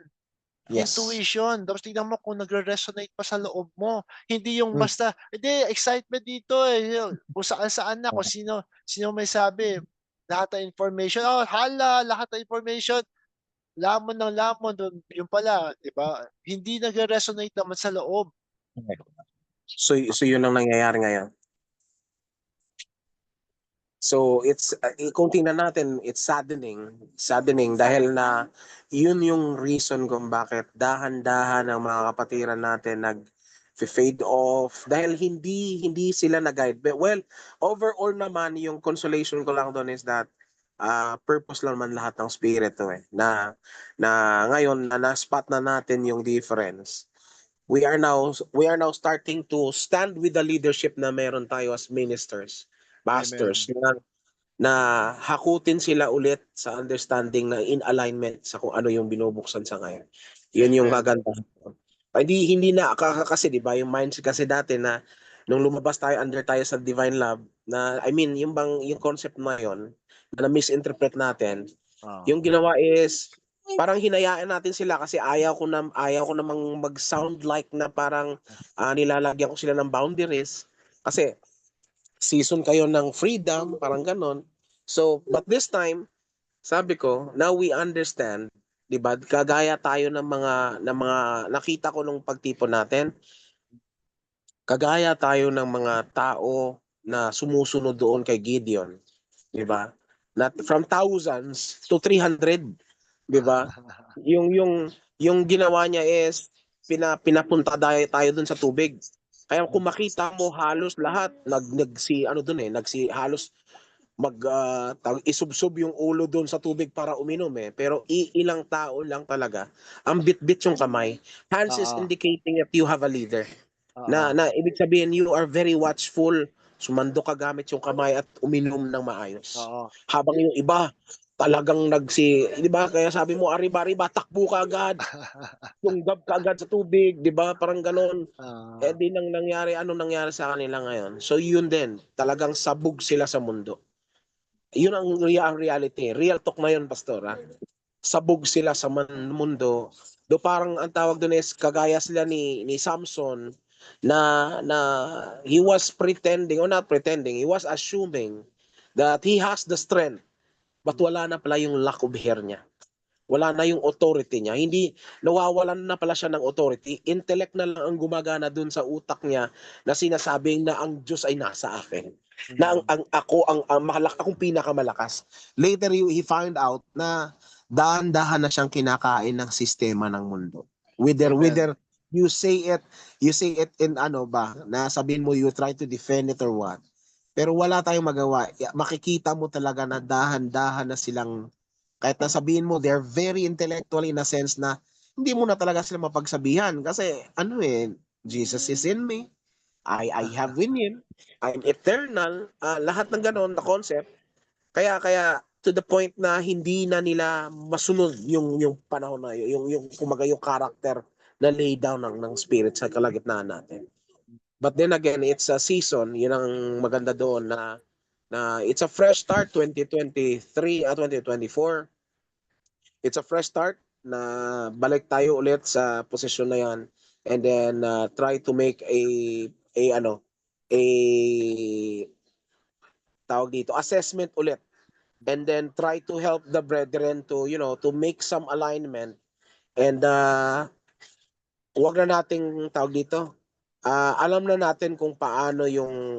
Yes. Intuition. Tapos tignan mo kung nagre-resonate pa sa loob mo. Hindi yung Hmm. basta, hindi, excitement dito eh. Kung saan-saan na, kung sino may sabi. Lahat ng information, hala, lahat ng information, lamon ng lamon, yung pala, di ba? Hindi nagre-resonate naman sa loob. So yun ang nangyayari ngayon. So kung tingnan natin, it's saddening dahil na yun yung reason kung bakit dahan-dahan ang mga kapatiran natin nag-fade off dahil hindi sila nag-guide. But well, overall naman yung consolation ko lang doon is that purpose lang man lahat ng spirit to na ngayon na-spot na natin yung difference. We are now starting to stand with the leadership na meron tayo as ministers, pastors, na hakutin sila ulit sa understanding na in alignment sa kung ano yung binubuksan sa ngayon. Yun yung Amen. kagandahan. Hindi na kasi 'di ba yung mindset kasi dati na nung lumabas tayo tayo sa Divine Love na I mean yung concept na yon na misinterpret natin, yung ginawa is parang hinayaan natin sila kasi ayaw ko namang mag-sound like na parang nilalagyan ko sila ng boundaries kasi season kayo ng freedom, parang ganon. So, but this time, sabi ko, now we understand, 'di ba? Kagaya tayo ng mga nakita ko nung pagtipon natin, kagaya tayo ng mga tao na sumusunod doon kay Gideon, 'di ba? Not from thousands to 300, 'di ba? Yung ginawa niya is pinapunta tayo doon sa tubig. Kaya kung makita mo halos lahat halos isubsob yung ulo doon sa tubig para uminom pero ilang tao lang talaga ang bitbit yung kamay. Hands is indicating that you have a leader. Na ibig sabihin you are very watchful, sumando ka gamit yung kamay at uminom ng maayos. Habang yung iba talagang di ba? Kaya sabi mo ariba-riba, takbo ka agad. Tunggab ka agad sa tubig, di ba? Parang ganon. Di anong nangyari sa kanila ngayon? So yun din, talagang sabog sila sa mundo. Yun ang reality. Real talk na yun, Pastor. Sabog sila sa mundo. Do parang ang tawag doon is kagaya sila ni Samson na he was pretending or not pretending, he was assuming that he has the strength but wala na pala yung lack of hair niya. Wala na yung authority niya. Hindi, nawawalan na pala siya ng authority. Intellect na lang ang gumagana dun sa utak niya na sinasabing na ang Diyos ay nasa akin. Na akong pinakamalakas. Later, he find out na dahan-dahan na siyang kinakain ng sistema ng mundo. Whether you say it in na sabihin mo you try to defend it or what. Pero wala tayong magawa. Makikita mo talaga na dahan-dahan na silang kahit na sabihin mo, they're very intellectual in a sense na hindi mo na talaga sila mapagsabihan. Kasi Jesus is in me. I have in Him. I'm eternal. Lahat ng ganon na concept. Kaya to the point na hindi na nila masunod yung panahon na yung kumaga yung character na lay down ng spirit sa kalagitnaan natin. But then again, it's a season. Yun ang maganda doon na it's a fresh start 2023 at 2024. It's a fresh start na balik tayo ulit sa posisyon na yan and then try to make a tawag dito assessment ulit and then try to help the brethren to make some alignment and wag na nating tawag dito alam na natin kung paano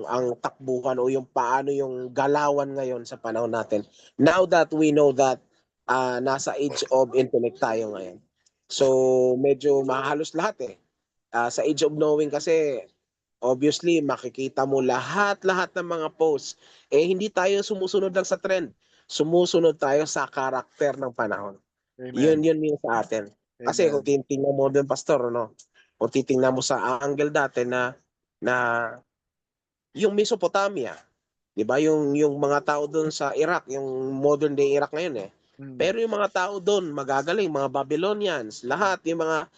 ang takbuhan o yung paano yung galawan ngayon sa panahon natin. Now that we know that nasa age of intellect tayo ngayon. So medyo mahalos lahat sa age of knowing kasi obviously makikita mo lahat ng mga posts. Hindi tayo sumusunod lang sa trend. Sumusunod tayo sa karakter ng panahon. Yun yung sa atin. Kasi kung titingnan mo din, Pastor, kung titingnan mo sa angle dati na yung Mesopotamia, 'di ba? Yung mga tao doon sa Iraq, yung modern day Iraq ngayon Pero yung mga tao doon magagaling, mga Babylonians, lahat yung mga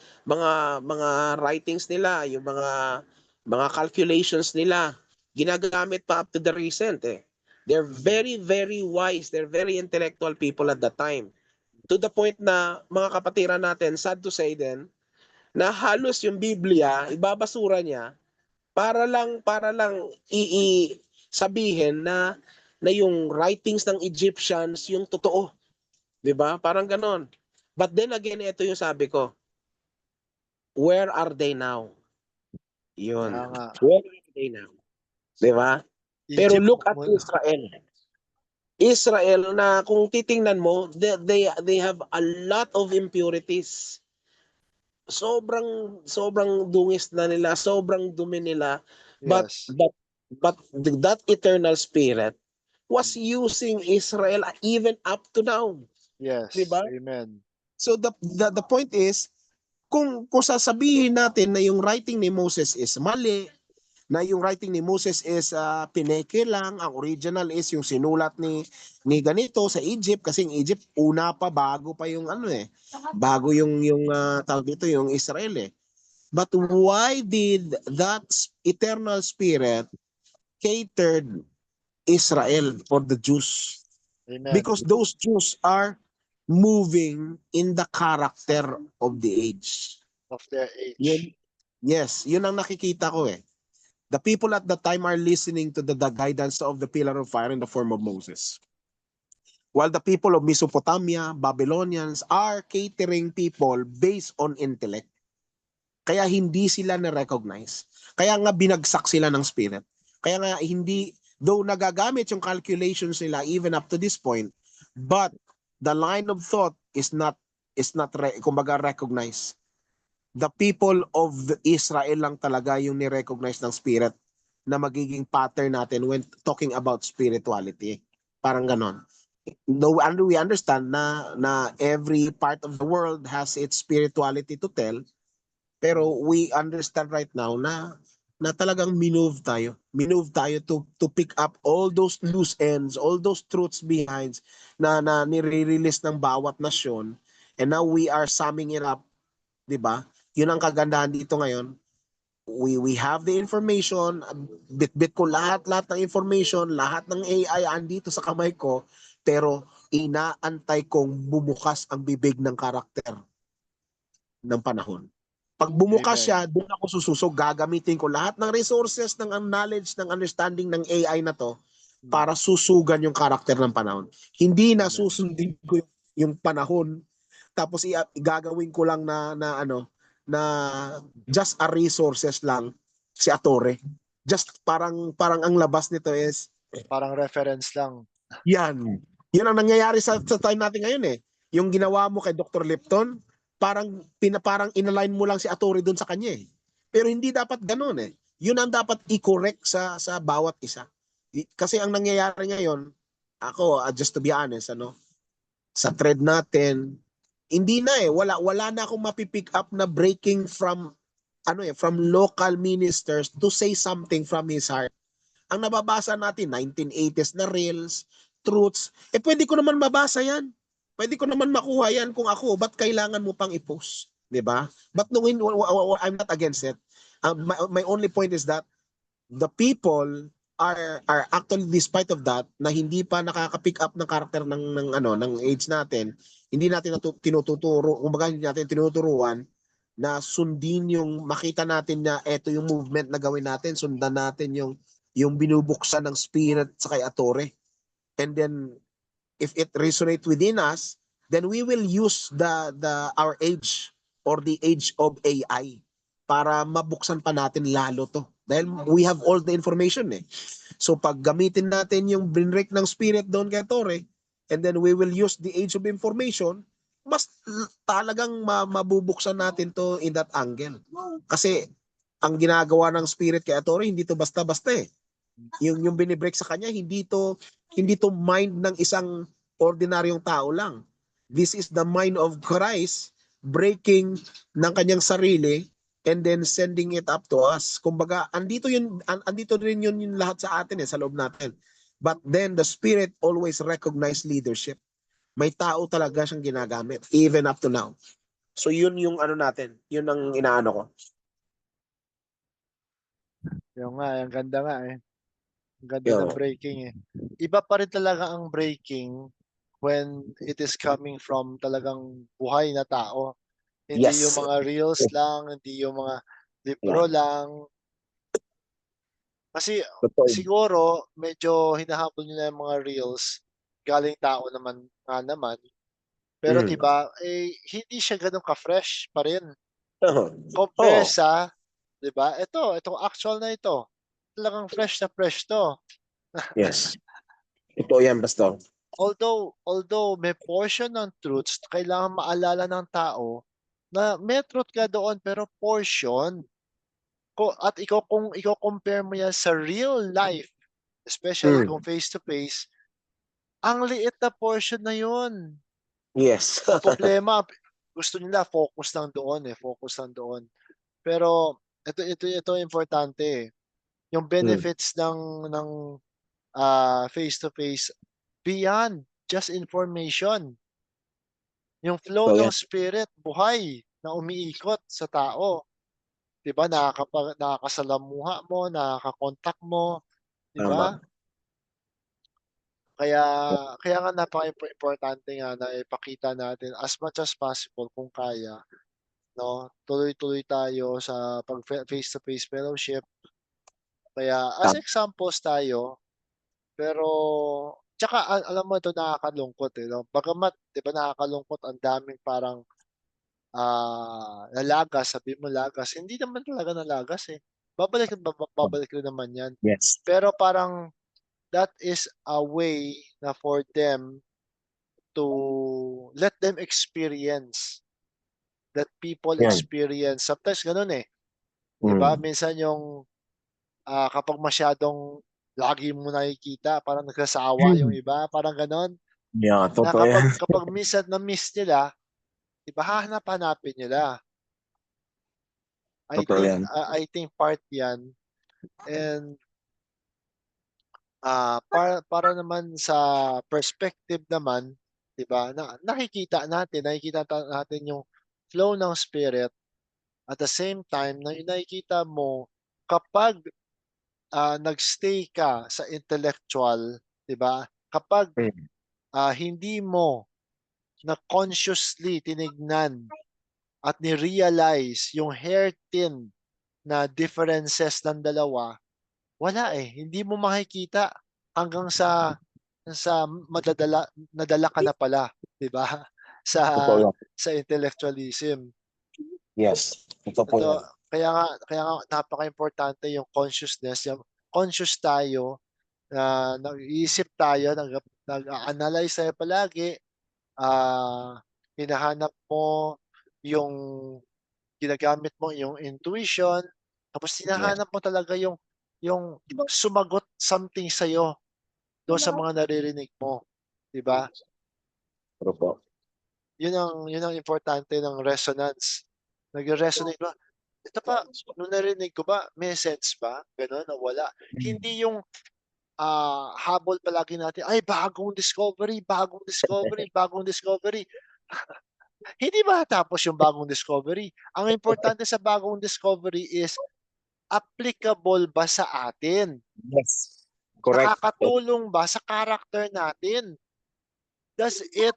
writings nila, yung mga calculations nila, ginagamit pa up to the recent They're very very wise, they're very intellectual people at that time. To the point na mga kapatiran natin, sad to say din, na halos yung Biblia, ibabasura niya para lang sabihin na yung writings ng Egyptians yung totoo, 'di ba? Parang ganon. But then again, ito yung sabi ko, where are they now? Yun. Kaya nga, Where are they now? 'Di ba? Pero Egypt look at mo Israel. Israel na kung titingnan mo, they have a lot of impurities. Sobrang dungis na nila, sobrang dumi nila. But yes, but but that eternal spirit was using Israel even up to now, 'di yes, ba? amen. So the point is, kung sasabihin natin na yung writing ni Moses is mali, na yung writing ni Moses is pineke lang, ang original is yung sinulat ni ganito sa Egypt, kasi yung Egypt una pa, bago pa yung ano bago yung tawag dito, yung Israel But why did that eternal spirit catered Israel for the Jews? Amen. Because those Jews are moving in the character of the age. Of their age. Yun, yes, yun ang nakikita ko The people at the time are listening to the guidance of the pillar of fire in the form of Moses. While the people of Mesopotamia, Babylonians are catering people based on intellect. Kaya hindi sila na-recognize. Kaya nga binagsak sila ng spirit. Kaya nga hindi, though nagagamit yung calculations nila even up to this point, but the line of thought is not kumbaga recognized. The people of Israel lang talaga yung ni-recognize ng spirit na magiging pattern natin when talking about spirituality. Parang ganon. Though we understand na every part of the world has its spirituality to tell, pero we understand right now na talagang minove tayo. Minove tayo to pick up all those loose ends, all those truths behind na nire-release ng bawat nasyon. And now we are summing it up, 'di ba? Yun ang kagandahan dito ngayon. We have the information, bit-bit ko lahat ng information, lahat ng AI andito sa kamay ko, pero inaantay kong bumukas ang bibig ng karakter ng panahon. Pag bumukas Amen. siya, doon ako sususog, gagamitin ko lahat ng resources, ng knowledge, ng understanding ng AI na to para susugan yung karakter ng panahon. Hindi na Amen. susundin ko yung panahon tapos gagawin ko lang na just a resources lang si Atore. Just parang ang labas nito is Parang reference lang. yan. Yun ang nangyayari sa time natin ngayon Yung ginawa mo kay Dr. Lipton, parang inalign mo lang si Atore doon sa kanya Pero hindi dapat ganoon Yun ang dapat i-correct sa bawat isa. Kasi ang nangyayari ngayon, ako, just to be honest, sa thread natin, hindi na wala na akong mapipick up na breaking from local ministers to say something from his heart. Ang nababasa natin 1980s na reels, truths, pwede ko naman mabasa yan. Pwede ko naman makuha yan kung ako, ba't kailangan mo pang i-post? 'Di ba? But no, I'm not against it. My only point is that the people are actually, despite of that, na hindi pa nakaka-pick up ng karakter ng age natin, hindi natin tinuturo, kumbaga hindi natin tinuturuan na sundin yung makita natin na eto yung movement na gawin natin, sundan natin yung binubuksan ng spirit sa kay Atore. And then if it resonates within us, then we will use our age or the age of AI para mabuksan pa natin lalo to. Dahil we have all the information So pag gamitin natin yung brinrek ng spirit doon kay Tore, and then we will use the age of information, mas talagang mabubuksan natin to in that angle. Kasi ang ginagawa ng spirit kay Tore, hindi to basta-basta Yung binibreak sa kanya, hindi to mind ng isang ordinaryong tao lang. This is the mind of Christ breaking ng kanyang sarili and then sending it up to us. Kumbaga, andito rin yun lahat sa atin sa loob natin. But then the Spirit always recognize leadership. May tao talaga siyang ginagamit even up to now. So yun yung natin, yun ang inaano ko. Yung nga, ang ganda nga Ang ganda Yo. ng breaking Iba pa rin talaga ang breaking when it is coming from talagang buhay na tao. Hindi yung Yes. mga reels lang, hindi yung mga libro Yeah. lang. Kasi Totoo. siguro medyo hinahabol nila yung mga reels, galing tao naman nga naman. Pero 'di Mm. ba, hindi siya gano'n ka-fresh pa rin compare Oo. sa 'di ba, itong actual na ito, talagang fresh na fresh 'to. Yes. Totoo yan, Pastor. Although may portion ng truths kailangan maalala ng tao na may truth ka doon pero portion. At kung iko-compare mo yan sa real life, especially kung Mm. face to face, ang liit na portion na yun. Yes. Ang problema, gusto nila focus lang doon. Pero ito importante, eh, yung Mm. benefits ng face to face beyond just information. Yung flow Totoo ng yan. spirit, buhay na umiikot sa tao. 'Di ba, nakakasalamuha mo, nakaka-contact mo, 'di ba? Tama. Kaya kaya nga importante nga na ipakita natin as much as possible kung kaya, 'no, tuloy-tuloy tayo sa face to face fellowship. Kaya as Tama. examples tayo, pero tsaka alam mo ito nakakalungkot, 'no, bagamat 'di ba nakakalungkot ang daming parang, nalagas, sabihin mo lagas, hindi naman talaga nalagas, eh. Babalik rin naman 'yan. Yes. Pero parang that is a way na for them to let them experience, that people Yan. experience. Sometimes gano'n, eh, 'di ba? Mm. Minsan yung, kapag masyadong lagi mo nakikita parang nagsasawa yung iba, parang gano'n. Yeah, Na totoo yan. kapag minsan na-miss nila, 'di ba hahanap-hanapin nila. Totoo yan. I think part 'yan and, para naman sa perspective naman, 'di ba, na nakikita natin yung flow ng spirit. At the same time na yung nakikita mo kapag, nag-stay ka sa intellectual, 'di ba? Kapag, Mm. hindi mo na consciously tinignan at ni-realize yung hair thin na differences ng dalawa, wala, eh, hindi mo makikita hanggang sa nadala ka na pala, 'di ba? Sa Totoo yan. sa intellectualism. Yes. Totoo po yan. Kaya nga napakaimportante yung consciousness, yung conscious tayo na nag-iisip tayo, nag-a-analyze tayo palagi, hinahanap mo yung ginagamit mo yung intuition, tapos Yes. hinahanap mo talaga yung sumagot something sa'yo doon sa mga naririnig mo, 'di ba? True po. Yun ang importante ng resonance. Nagre-resonate ba, "Ito ba, nung narinig ko ba may sense ba?" Gano'n o wala. Hindi yung, habol palagi natin, "Ay bagong discovery, bagong discovery, bagong discovery." Hindi matatapos yung bagong discovery. Ang importante sa bagong discovery is applicable ba sa atin? Yes. Correct. Nakakatulong ba sa character natin? Does it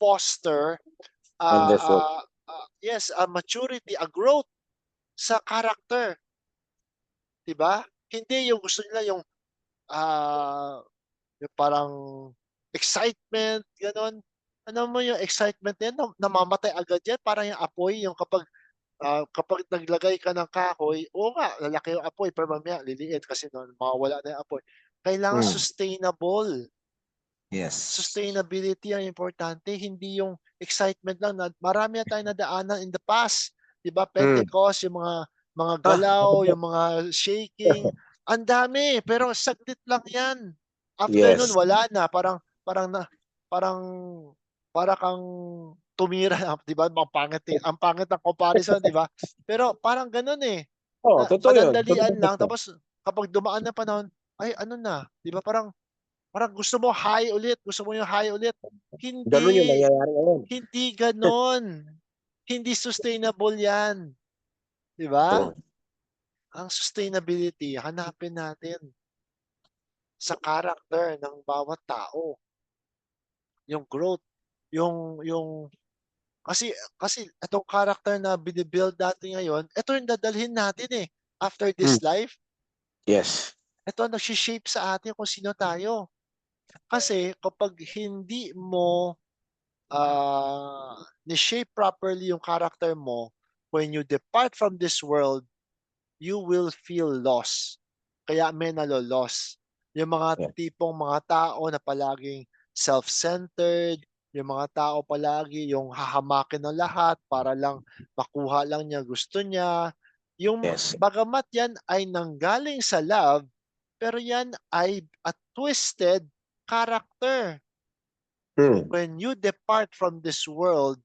foster, Wonderful. yes, a maturity, a growth sa character, 'di ba? Hindi yung gusto nila yung parang excitement, gano'n. Alam mo yung excitement na yan namamatay agad yan, parang yung apoy, yung kapag naglagay ka ng kahoy, oo nga lalaki yung apoy pero mamaya liliit kasi mawawala na yung apoy. Kailangan Mm. sustainable. Yes. Sustainability ang importante, hindi yung excitement lang na marami na tayong nadaanan in the past, 'di ba? Mm. Pentecost, yung mga Ano galaw, po? yung mga shaking, ang dami, pero saglit lang 'yan. After nun Yes. wala na, parang parang para kang tumira, 'di ba? Ang pangit ng comparison, 'di ba? Pero parang gano'n, eh, Oo, na totoo yun. madandalian lang Totoo. tapos kapag dumaan na panahon, ay ano na, 'di ba parang Parang gusto mo high ulit, gusto mo yung high ulit. Ganun yung Hindi, nangyayari ngayon. hindi gano'n. Hindi sustainable 'yan, 'di ba? True. Ang sustainability hanapin natin sa character ng bawat tao. yung growth, yung kasi itong character na bini-build natin ngayon, ito yung dadalhin natin, eh, after this life. Yes. Ito ang nagshi-shape sa atin kung sino tayo. Kasi kapag hindi mo, ni-shape properly yung character mo, when you depart from this world, you will feel lost. Kaya may nalo-lost. Yung mga Yeah. tipong mga tao na palaging self-centered, yung mga tao palagi yung hahamakin ng lahat para lang makuha lang niya gusto niya. Yung Yes. bagamat yan ay nanggaling sa love, pero yan ay a twisted character. Hmm. When you depart from this world,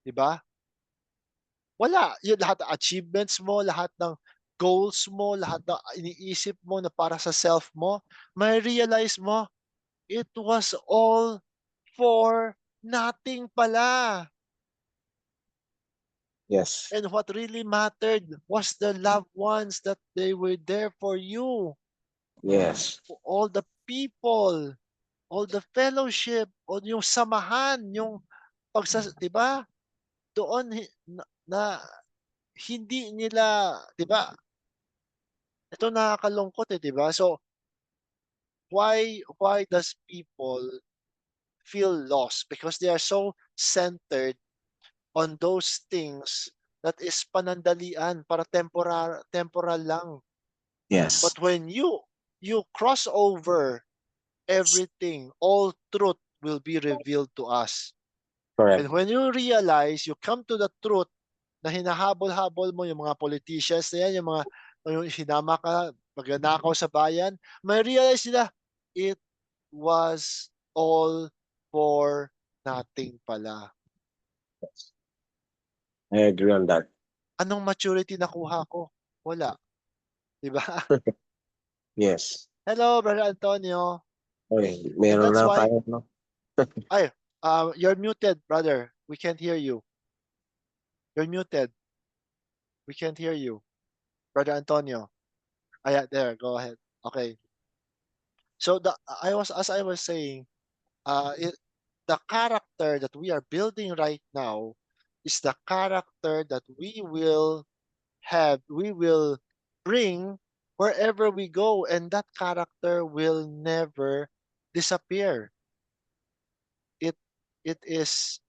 'di ba? Wala, yung lahat ng achievements mo, lahat ng goals mo, lahat ng iniisip mo na para sa self mo, mai-realize mo, it was all for nothing pala. Yes. And what really mattered was the loved ones that they were there for you. Yes. All the people, all the fellowship, o yung samahan, yung pagsas, 'di ba? Doon na hindi nila, 'di ba? Ito nakakalungkot, eh, 'di ba? So, why does people feel lost? Because they are so centered on those things that is panandalian, para temporal lang. Yes. But when you cross over everything, all truth will be revealed to us. Correct. And when you realize, you come to the truth na hinahabol-habol mo yung mga politicians na yan, yung hinama ka, magnanakaw sa bayan, may realize nila, it was all for nothing pala. I agree on that. Anong maturity nakuha ko? Wala. 'Di ba? Yes. Hello, Brother Antonio. Okay. And Meron that's na why, tayo, no? you're muted, brother. We can't hear you. You're muted. We can't hear you. Brother Antonio. Yeah, there, go ahead. Okay. So as I was saying, the character that we are building right now is the character that we will bring wherever we go, and that character will never disappear. It it is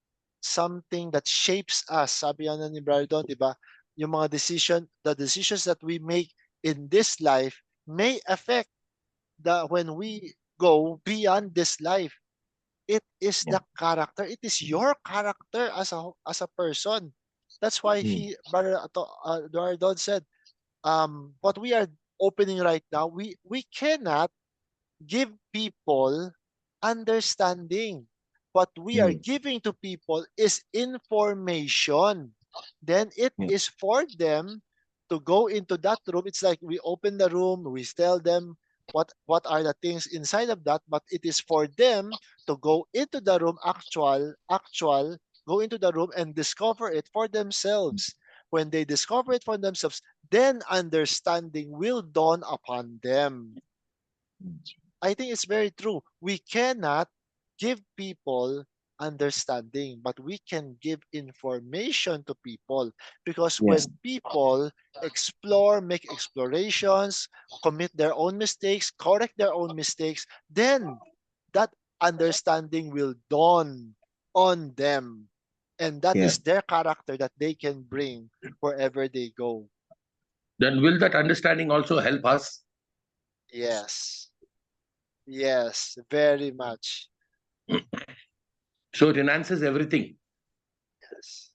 something that shapes us. Sabi nga ni Brother Don, 'di ba? Yung mga the decisions that we make in this life may affect when we go beyond this life. It is Yeah. the character. It is your character as a person. That's why Hmm. Brother Don said, what we are opening right now, we cannot give people understanding. What we are Hmm. giving to people is information. Then it Yeah. is for them to go into that room. It's like we open the room, we tell them what are the things inside of that, but it is for them to go into the room, go into the room and discover it for themselves. When they discover it for themselves, then understanding will dawn upon them. I think it's very true. We cannot give people understanding, but we can give information to people, because when Yes. people explore, make explorations, commit their own mistakes, correct their own mistakes, then that understanding will dawn on them. And that Yeah. is their character that they can bring wherever they go. Then will that understanding also help us? Yes. Yes, very much. So it enhances everything. Yes.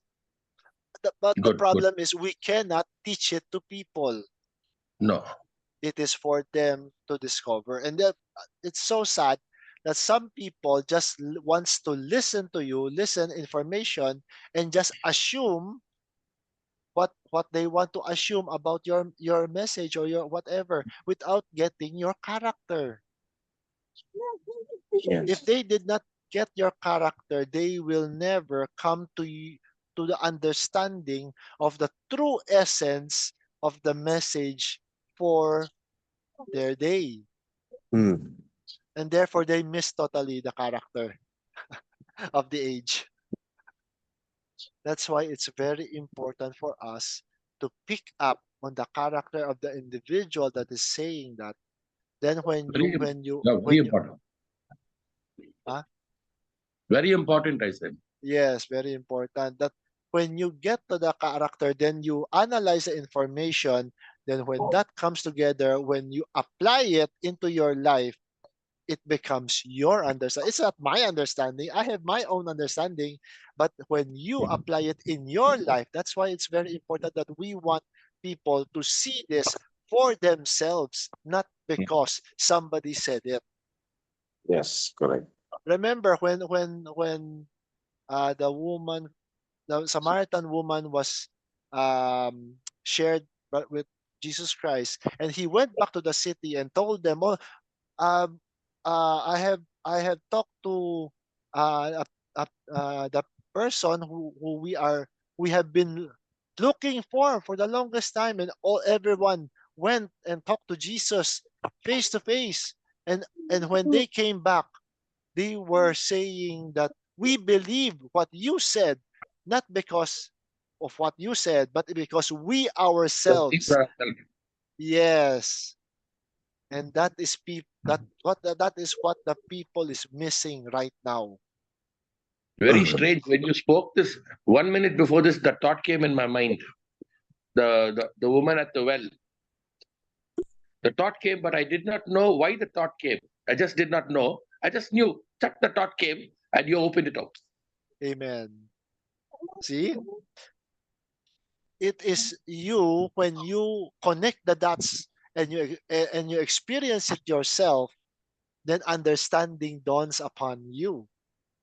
But the Good, good. problem is we cannot teach it to people. No. It is for them to discover. And it's so sad that some people just wants to listen to you, listen information, and just assume what they want to assume about your message or your whatever without getting your character. If Yes. they did not get your character, they will never come to the understanding of the true essence of the message for their day. Hmm. And therefore, they miss totally the character. of the age. That's why it's very important for us to pick up on the character of the individual that is saying that. Then Very, yeah, very when you important. huh? Very important, I said. Yes, very important. That when you get to the character, then you analyze the information. Then when that comes together, when you apply it into your life, it becomes your understanding. It's not my understanding. I have my own understanding. But when you apply it in your life, that's why it's very important that we want people to see this for themselves, not because somebody said it. Yes, correct. Remember when the Samaritan woman was shared with Jesus Christ, and he went back to the city and told them, "Oh, um, I have talked to the person who we have been looking for the longest time, and everyone went and talked to Jesus face to face, and when they came back, they were saying that we believe what you said, not because of what you said, but because we Just think ourselves." for ourselves. Yes, and that is what the people is missing right now. Very strange. When you spoke this 1 minute before this, the thought came in my mind. The woman at the well. The thought came, but I did not know why the thought came. I just did not know. I just knew that the thought came and you opened it out. Amen. See, it is you when you connect the dots and you experience it yourself, then understanding dawns upon you.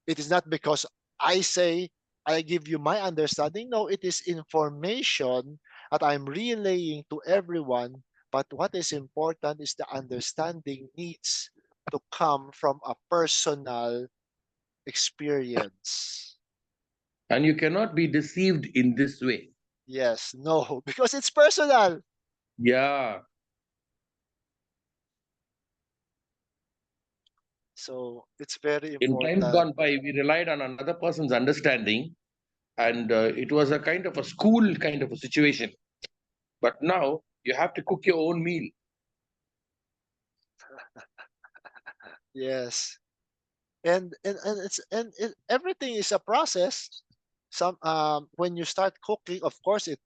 It is not because I say I give you my understanding. No, it is information that I'm relaying to everyone. But what is important is the understanding needs to come from a personal experience. And you cannot be deceived in this way. Yes, no, because it's personal. Yeah. So it's very In times important. gone by, we relied on another person's understanding, and it was a kind of a school kind of a situation. But now you have to cook your own meal. Yes. And everything is a process. Some when you start cooking, of course it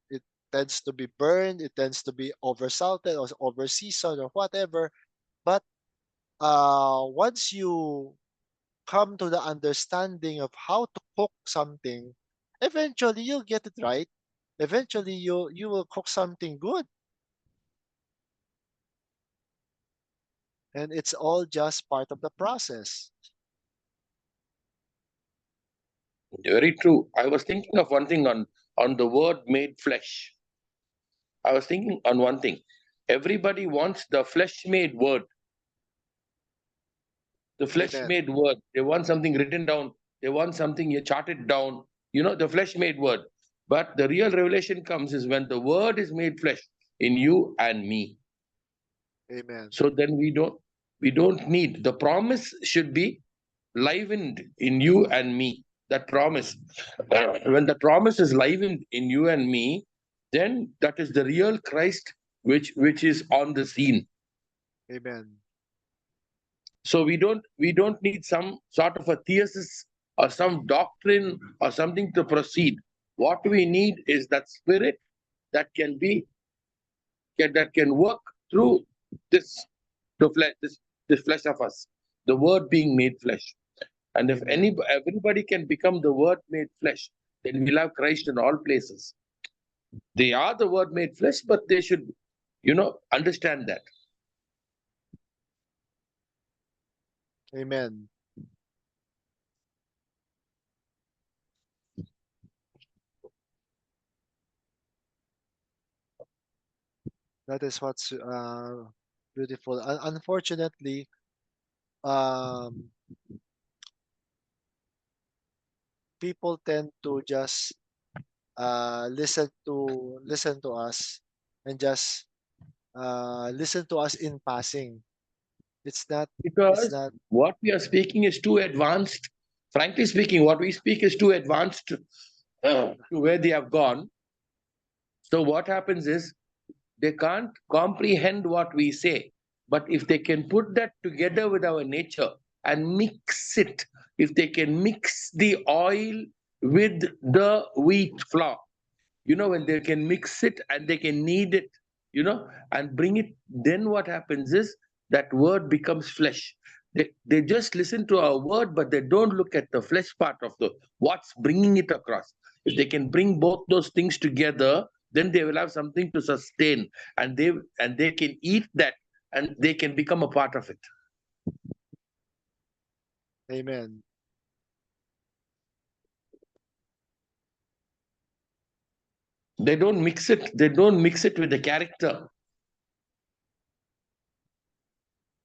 tends to be burned, it tends to be over salted or over seasoned or whatever. But once you come to the understanding of how to cook something, eventually you'll get it right. Eventually you will cook something good, and it's all just part of the process. Very true. I was thinking of one thing on the word made flesh. I was thinking on one thing. Everybody wants the flesh made word. The flesh Amen. made word. They want something written down. They want something you charted down. The flesh made word. But the real revelation comes is when the word is made flesh in you and me. Amen. So then we don't need the promise should be livened in you and me. That promise. When the promise is livened in you and me, then that is the real Christ which is on the scene. Amen. So we don't need some sort of a thesis or some doctrine or something to proceed. What we need is that spirit that can work through this the flesh this flesh of us, the word being made flesh. And if Amen. everybody can become the word made flesh, then we'll have Christ in all places. They are the word made flesh, but they should, understand that. Amen. That is what's beautiful. Unfortunately, um, people tend to just listen to us and just listen to us in passing. It's not. It's Because not. what we are speaking is too advanced Frankly speaking, what we speak is too advanced to where they have gone. So what happens is they can't comprehend what we say. But if they can put that together with our nature and mix it, if they can mix the oil with the wheat flour, when they can mix it and they can knead it, and bring it, then what happens is that word becomes flesh. They just listen to our word, but they don't look at the flesh part of what's bringing it across. If they can bring both those things together, then they will have something to sustain, and they can eat that, and they can become a part of it. Amen. They don't mix it with the character.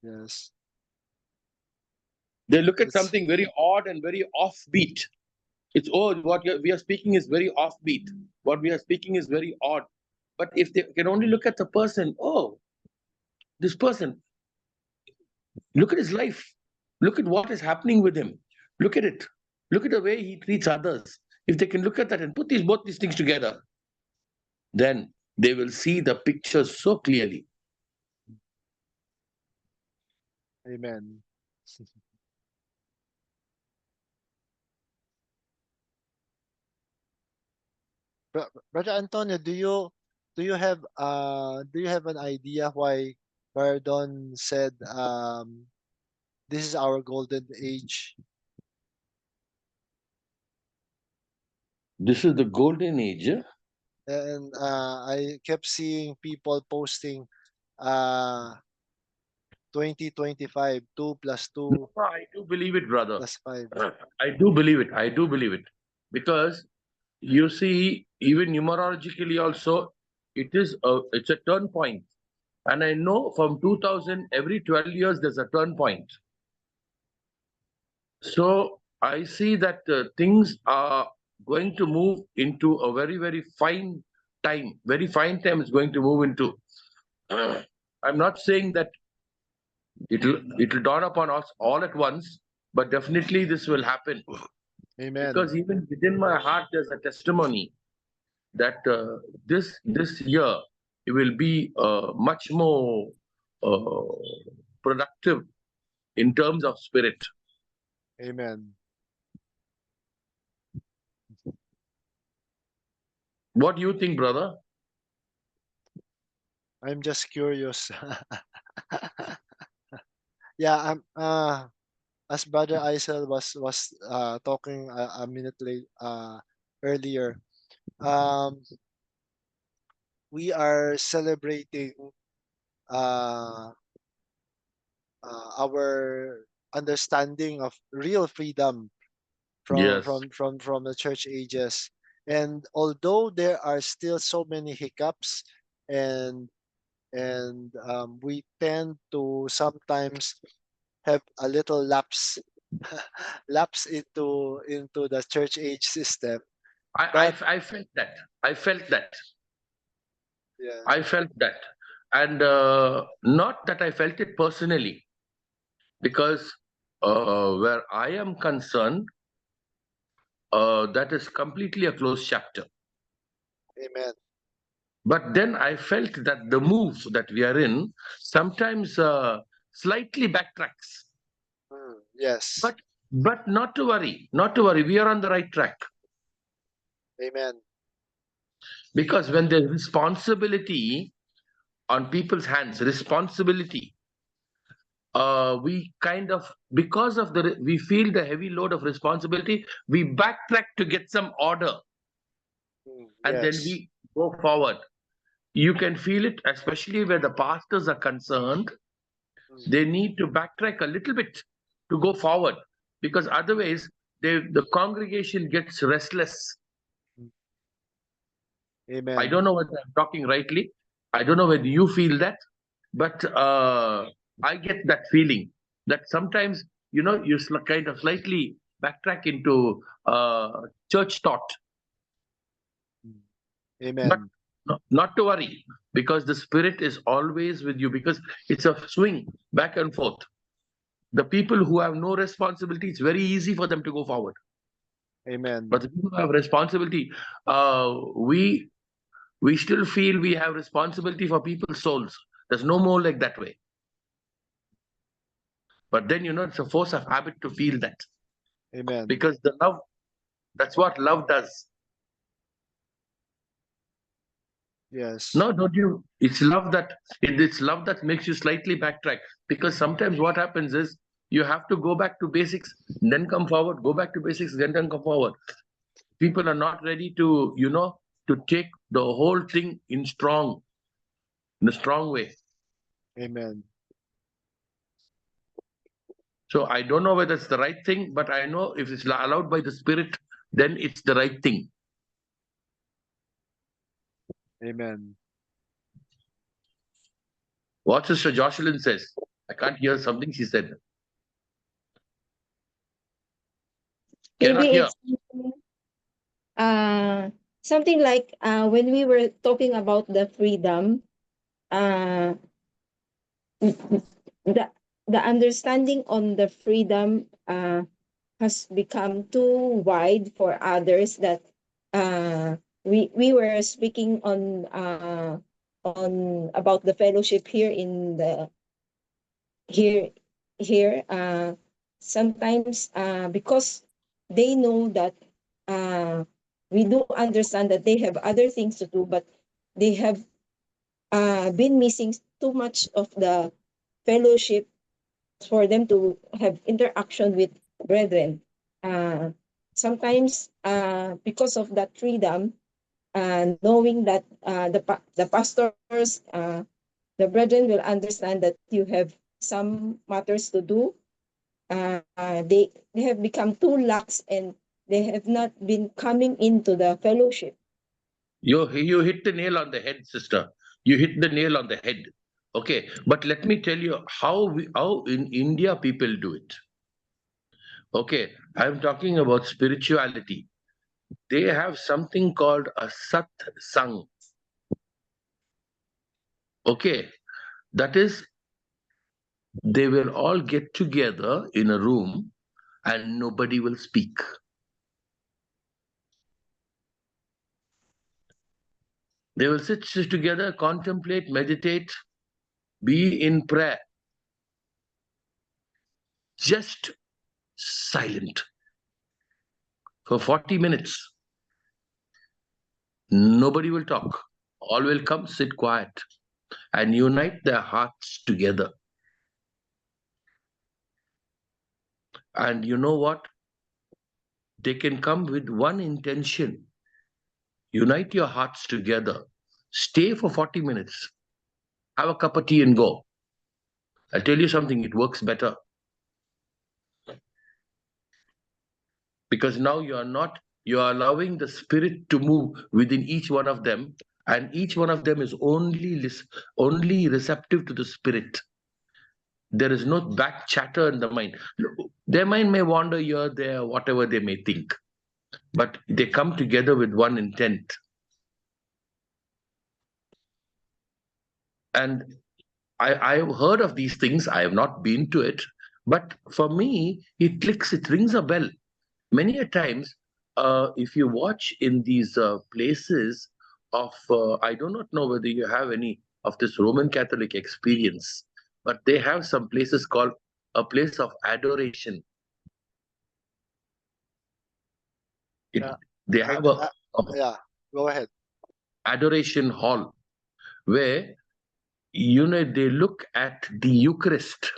Yes. They look at It's something very odd and very offbeat. It's, what we are speaking is very offbeat. What we are speaking is very odd. But if they can only look at the person, this person, look at his life. Look at what is happening with him. Look at it. Look at the way he treats others. If they can look at that and put both these things together, then they will see the picture so clearly. amen. Brother Antonio, do you have an idea why Bardon said this is our golden age? This is the golden age. And I kept seeing people posting uh 2025 2 plus 2 I do believe it, brother. plus 5. I do believe it. I do believe it. Because you see, even numerologically also, it's a turn point. And I know from 2000, every 12 years, there's a turn point. So I see that things are going to move into a very, very fine time. Very fine time is going to move into. I'm not saying that it'll dawn upon us all at once, but definitely this will happen. Amen. Because even within my heart, there's a testimony that this year it will be much more productive in terms of spirit. Amen. What do you think, brother? I'm just curious. Yeah, I'm as Brother Isel was talking a minute late earlier. Um we are celebrating uh our understanding of real freedom Yes. from the church ages. And although there are still so many hiccups, and we tend to sometimes have a little lapse into the church age system. But I felt that. I felt that. yeah, I felt that. And not that I felt it personally, because where I am concerned, that is completely a closed chapter. amen. But then I felt that the move that we are in sometimes slightly backtracks. Yes, But not to worry, we are on the right track. amen. Because when there's responsibility on people's hands, we kind of, because of we feel the heavy load of responsibility, we backtrack to get some order, and then Yes, we go forward. You can feel it, especially where the pastors are concerned. They need to backtrack a little bit to go forward, because otherwise the congregation gets restless. amen. I don't know whether I'm talking rightly. I don't know whether you feel that, but I get that feeling that sometimes, you kind of slightly backtrack into church thought. Amen. But not to worry, because the Spirit is always with you, because it's a swing back and forth. The people who have no responsibility, it's very easy for them to go forward. Amen. But the people who have responsibility, we still feel we have responsibility for people's souls. There's no more like that way. But then, it's a force of habit to feel that. Amen. Because the love, that's what love does. Yes. No, don't you? It's love that makes you slightly backtrack. Because sometimes what happens is you have to go back to basics, then come forward, go back to basics, then come forward. People are not ready to, to take the whole thing in a strong way. Amen. So I don't know whether it's the right thing, but I know if it's allowed by the Spirit, then it's the right thing. Amen. What Sister Jocelyn says, I can't hear something she said. Cannot Maybe hear. it's something like when we were talking about the freedom, uh, the understanding on the freedom has become too wide for others, that we were speaking on about the fellowship here in the here sometimes because they know that we do understand that they have other things to do, but they have been missing too much of the fellowship for them to have interaction with brethren. Sometimes because of that freedom, knowing that the pastors, the brethren will understand that you have some matters to do. They have become too lax, and they have not been coming into the fellowship. You hit the nail on the head, sister. You hit the nail on the head. Okay, but let me tell you how in India people do it. Okay, I'm talking about spirituality. They have something called a Sat Sang. Okay, that is, they will all get together in a room and nobody will speak. They will sit together, contemplate, meditate, be in prayer. Just silent for 40 minutes. Nobody will talk. All will come, sit quiet, and unite their hearts together. And you know what? They can come with one intention. Unite your hearts together. Stay for 40 minutes. Have a cup of tea and go. I'll tell you something, it works better. Because now you are allowing the Spirit to move within each one of them, and each one of them is only receptive to the Spirit. There is no back chatter in the mind. Their mind may wander here, there, whatever they may think, but they come together with one intent. And I have heard of these things. I have not been to it, but for me, it clicks, it rings a bell. Many a times, if you watch in these places of, I do not know whether you have any of this Roman Catholic experience, but they have some places called a place of adoration. Yeah. They have a Yeah, go ahead. adoration hall where they look at the Eucharist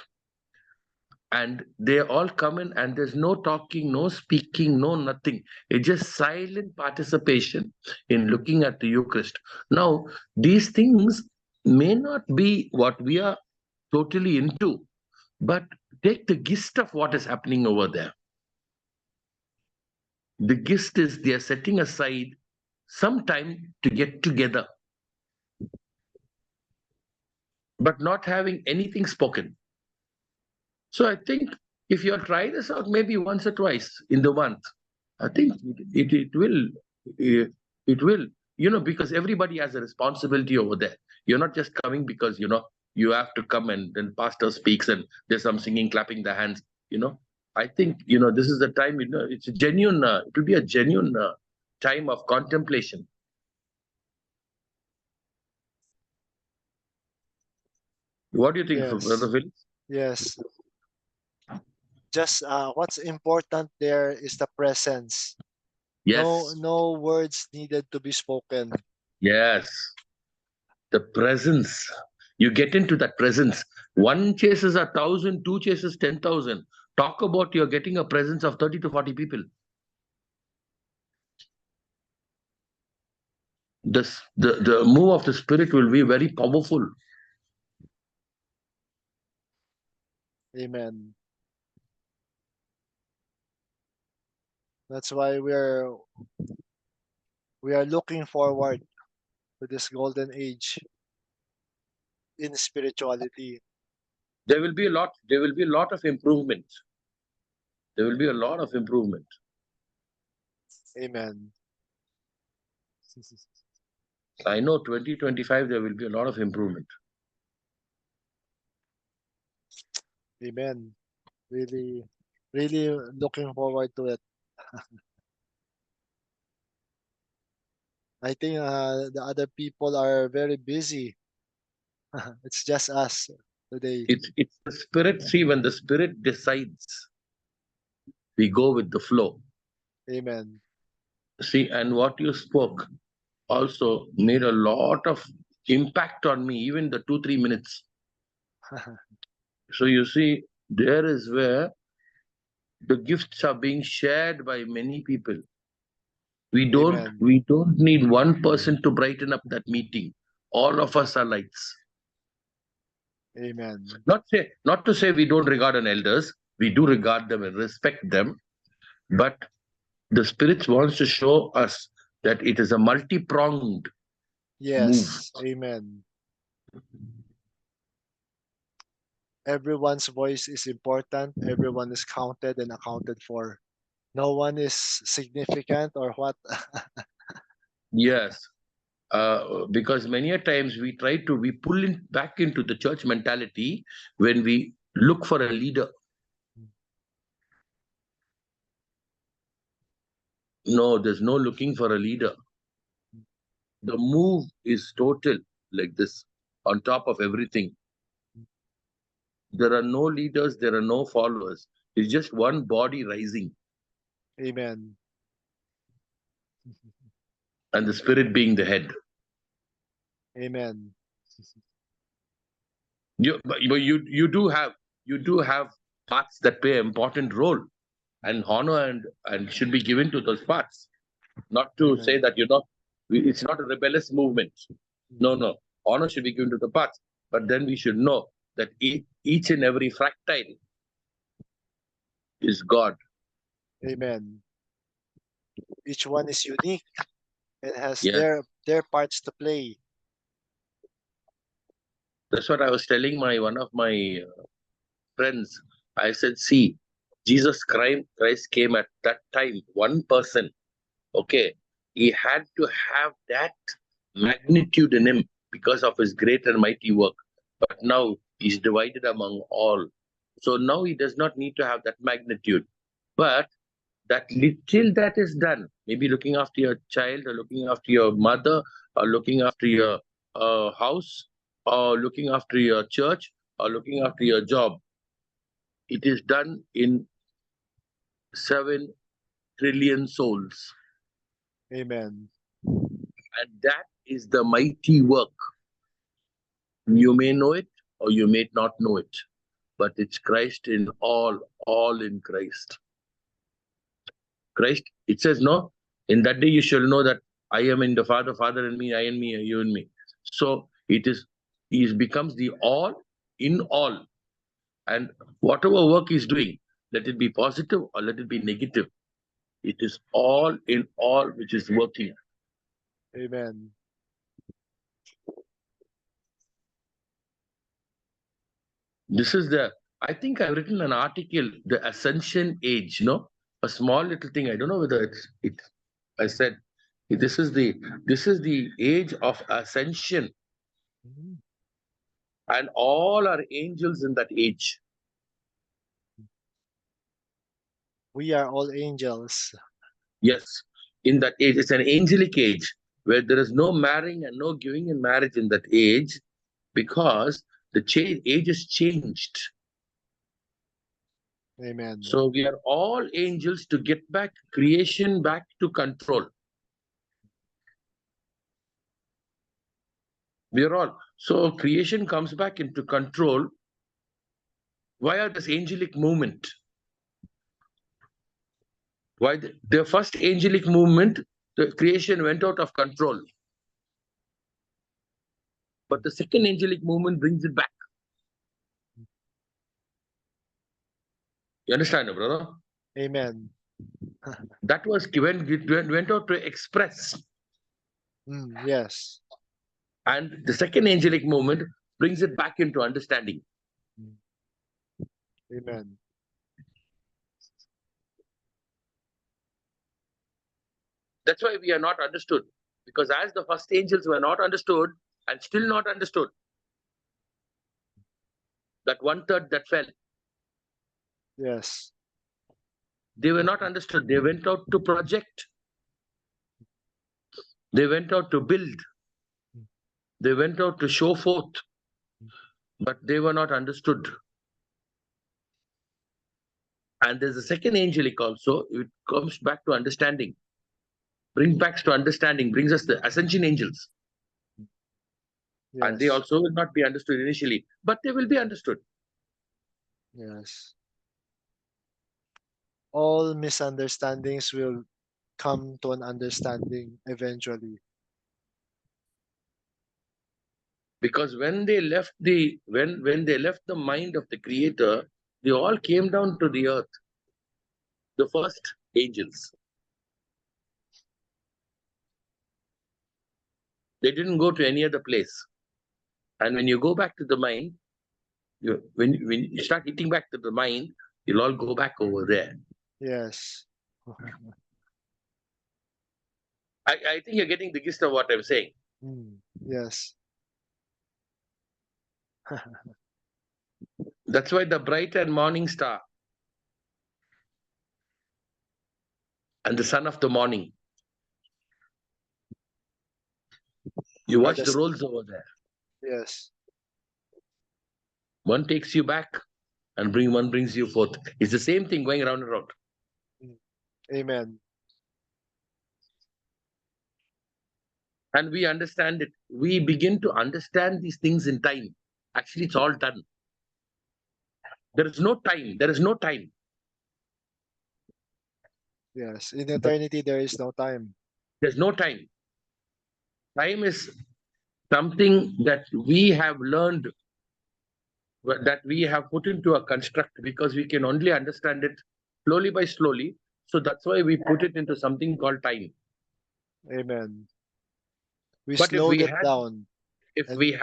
and they all come in and there's no talking, no speaking, no nothing. It's just silent participation in looking at the Eucharist. Now, these things may not be what we are totally into, but take the gist of what is happening over there. The gist is they are setting aside some time to get together, but not having anything spoken. So I think if you'll try this out maybe once or twice in the month, I think it will, because everybody has a responsibility over there. You're not just coming because, you have to come and then pastor speaks and there's some singing, clapping the hands, I think, this is the time, it's a genuine, it will be a genuine time of contemplation. What do you think, Yes. Brother Phil? Yes. Just what's important there is the presence. Yes, No words needed to be spoken. yes. The presence. You get into that presence. One chases 1,000, two chases 10,000. Talk about you're getting a presence of 30 to 40 people. The move of the Spirit will be very powerful. Amen. That's why we are looking forward to this golden age in spirituality. There will be a lot of improvement. There will be a lot of improvement. Amen. I know 2025 there will be a lot of improvement. Amen. Really looking forward to it. I think the other people are very busy. It's just us today. It's the Spirit. See, when the Spirit decides, we go with the flow. Amen. See, and what you spoke also made a lot of impact on me, even the 2-3 minutes. So you see, there is where the gifts are being shared by many people. We don't Amen. need one person to brighten up that meeting. All of us are lights. Amen. Not to say we don't regard an elders. We do regard them and respect them. But the Spirit wants to show us that it is a multi-pronged Yes. Amen. Everyone's voice is important. Everyone is counted and accounted for. No one is significant or what. Yes. Because many a times we pull back into the church mentality when we look for a leader. No, there's no looking for a leader. The move is total, like this, on top of everything. There are no leaders, there are no followers. It's just one body rising. Amen. And the Spirit being the head. Amen. You do have parts that play an important role, and honor and should be given to those parts. Not to Amen. say that it's not a rebellious movement. No. Honor should be given to the parts, but then we should know that each and every fractile is God. Amen. Each one is unique and has Yes. their parts to play. That's what I was telling one of my friends. I said, see, Jesus Christ came at that time, one person. Okay, he had to have that magnitude in him because of his great and mighty work. But now he's divided among all. So now he does not need to have that magnitude. But that little that is done, maybe looking after your child or looking after your mother or looking after your house or looking after your church or looking after your job, it is done in 7 trillion souls. Amen. And that is the mighty work. You may know it or you may not know it, but it's Christ in all in Christ. Christ, it says, no, in that day you shall know that I am in the Father, Father in me, I in me, you in me. So he becomes the all in all. And whatever work he's doing, let it be positive or let it be negative, it is all in all which is working. Amen. This is I think I've written an article, the ascension age, a small little thing. I don't know whether I said, this is the age of ascension. and all are angels in that age. We are all angels. Yes, in that age, it's an angelic age where there is no marrying and no giving in marriage in that age, because the age has changed. Amen. So we are all angels to get back creation back to control. We are all. So creation comes back into control via this angelic movement. Why the first angelic movement, the creation went out of control. But the second angelic movement brings it back. You understand, brother? Amen. That was when it went out to express. Yes. And the second angelic movement brings it back into understanding. Amen. That's why we are not understood. Because as the first angels were not understood and still not understood, that 1/3 that fell, Yes. they were not understood. They went out to project. They went out to build. They went out to show forth. But they were not understood. And there's a second angelic also. It comes back to understanding. Brings back to understanding. Brings us the ascension angels. Yes. And they also will not be understood initially. But they will be understood. Yes. All misunderstandings will come to an understanding eventually. Because when they left the when they left the mind of the creator, they all came down to the earth. The first angels. They didn't go to any other place. And when you go back to the mind, when you start eating back to the mind, you'll all go back over there. Yes. I think you're getting the gist of what I'm saying. Yes. That's why the bright and morning star and the son of the morning. You watch the roles over there. Yes. One takes you back and one brings you forth. It's the same thing going round and round. Amen. And we understand it. We begin to understand these things in time. Actually, it's all done. There is no time. There is no time. Yes. In eternity, there is no time. There's no time. Time is something that we have learned, that we have put into a construct, because we can only understand it slowly by slowly. So that's why we put it into something called time. Amen. We But if slowed we it had, down. we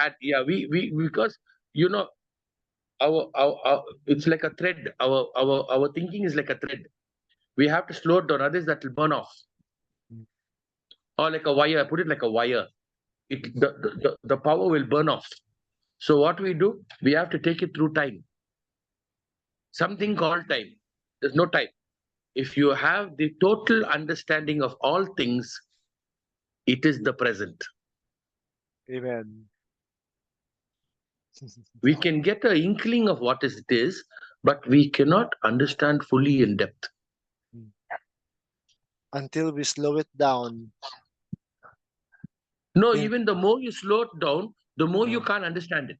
because you know, our it's like a thread. Our thinking is like a thread. We have to slow it down, others that will burn off. Or like a wire, put it like a wire. The power will burn off. So what we do, we have to take it through time. Something called time. There's no time. If you have the total understanding of all things, it is the present. Amen. We can get an inkling of what it is, but we cannot understand fully in depth. Until we slow it down. No, even the more you slow it down, the more you Ah. can't understand it.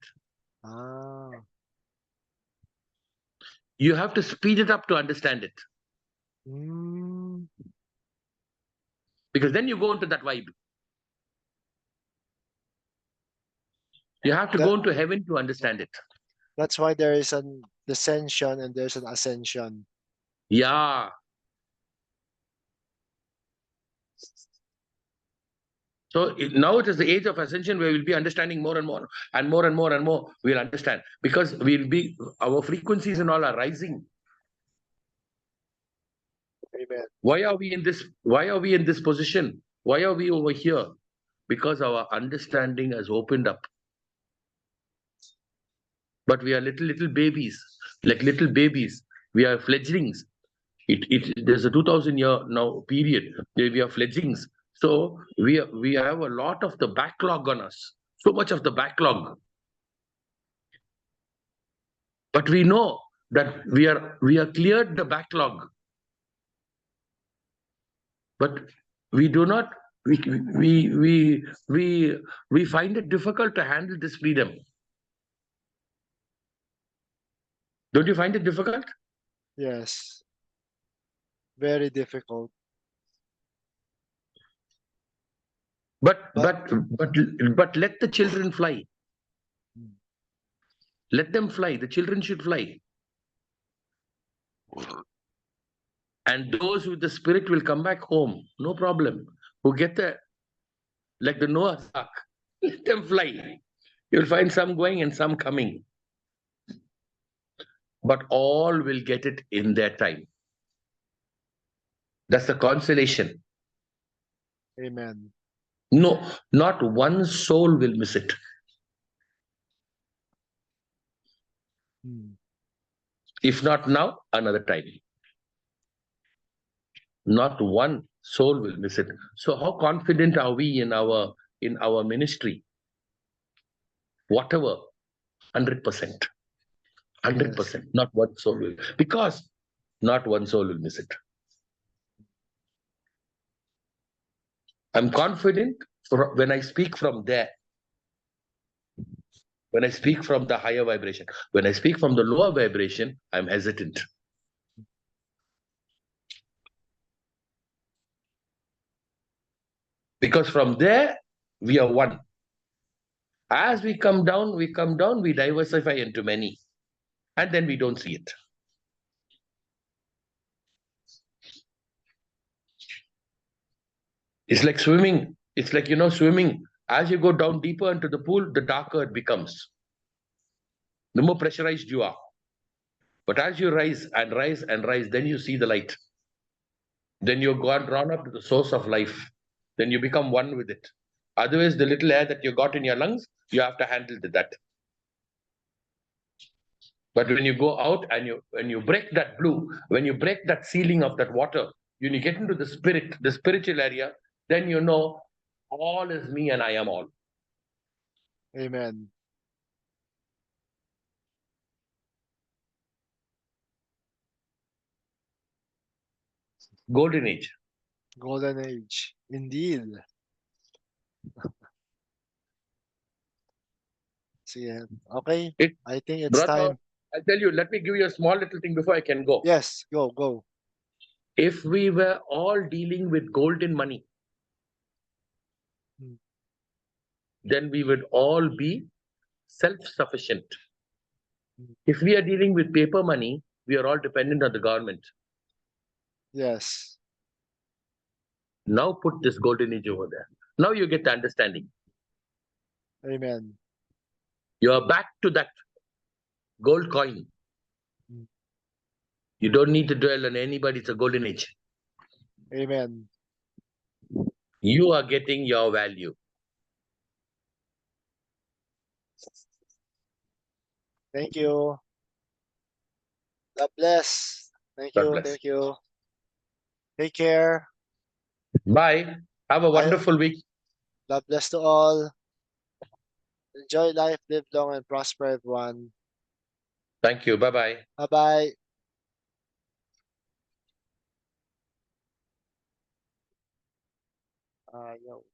Ah. You have to speed it up to understand it. Because then you go into that vibe. You have to go into heaven to understand it. That's why there is an descension and there's an ascension. Yeah. So now it is the age of ascension where we'll be understanding more and more and more and more and more. We'll understand, because our frequencies and all are rising. Amen. Why are we in this? Why are we in this position? Why are we over here? Because our understanding has opened up. but we are little babies, like little babies. We are fledglings. There's a 2000-year now period where we are fledglings. So we have a lot of the backlog on us. So much of the backlog. But we know that we are cleared the backlog. But we do not. We find it difficult to handle this freedom. Don't you find it difficult? Yes. Very difficult. But let the children fly. Let them fly. The children should fly. And those with the spirit will come back home. No problem. Who get the, like the Noah's Ark. Let them fly. You'll find some going and some coming. But all will get it in their time. That's the consolation. Amen. No, not one soul will miss it. If not now, another time. Not one soul will miss it. So how confident are we in our ministry? Whatever, 100%. 100%. Not one soul will. Because not one soul will miss it. I'm confident when I speak from there. When I speak from the higher vibration. When I speak from the lower vibration, I'm hesitant. Because from there, we are one. As we come down, we diversify into many. And then we don't see it. It's like swimming. It's like, swimming. As you go down deeper into the pool, the darker it becomes. The more pressurized you are. But as you rise and rise and rise, then you see the light. Then you're drawn up to the source of life. Then you become one with it. Otherwise, the little air that you got in your lungs, you have to handle that. But when you go out and when you break that blue, when you break that ceiling of that water, when you get into the spirit, the spiritual area, then you know all is me and I am all. Amen. Golden age. Golden age. Indeed. See, okay. I think it's Brother, time. I'll tell you, let me give you a small little thing before I can go. Yes, go. If we were all dealing with golden money, then we would all be self-sufficient. If we are dealing with paper money, we are all dependent on the government. Yes. Now put this golden age over there. Now you get the understanding. Amen. You are back to that gold coin. You don't need to dwell on anybody. It's a golden age. Amen. You are getting your value. Thank you. God bless. Thank God you. bless. Thank you. Take care. Bye. Have a wonderful week. God bless to all. Enjoy life, live long and prosper, everyone. Thank you. Bye-bye. Bye-bye. Yo.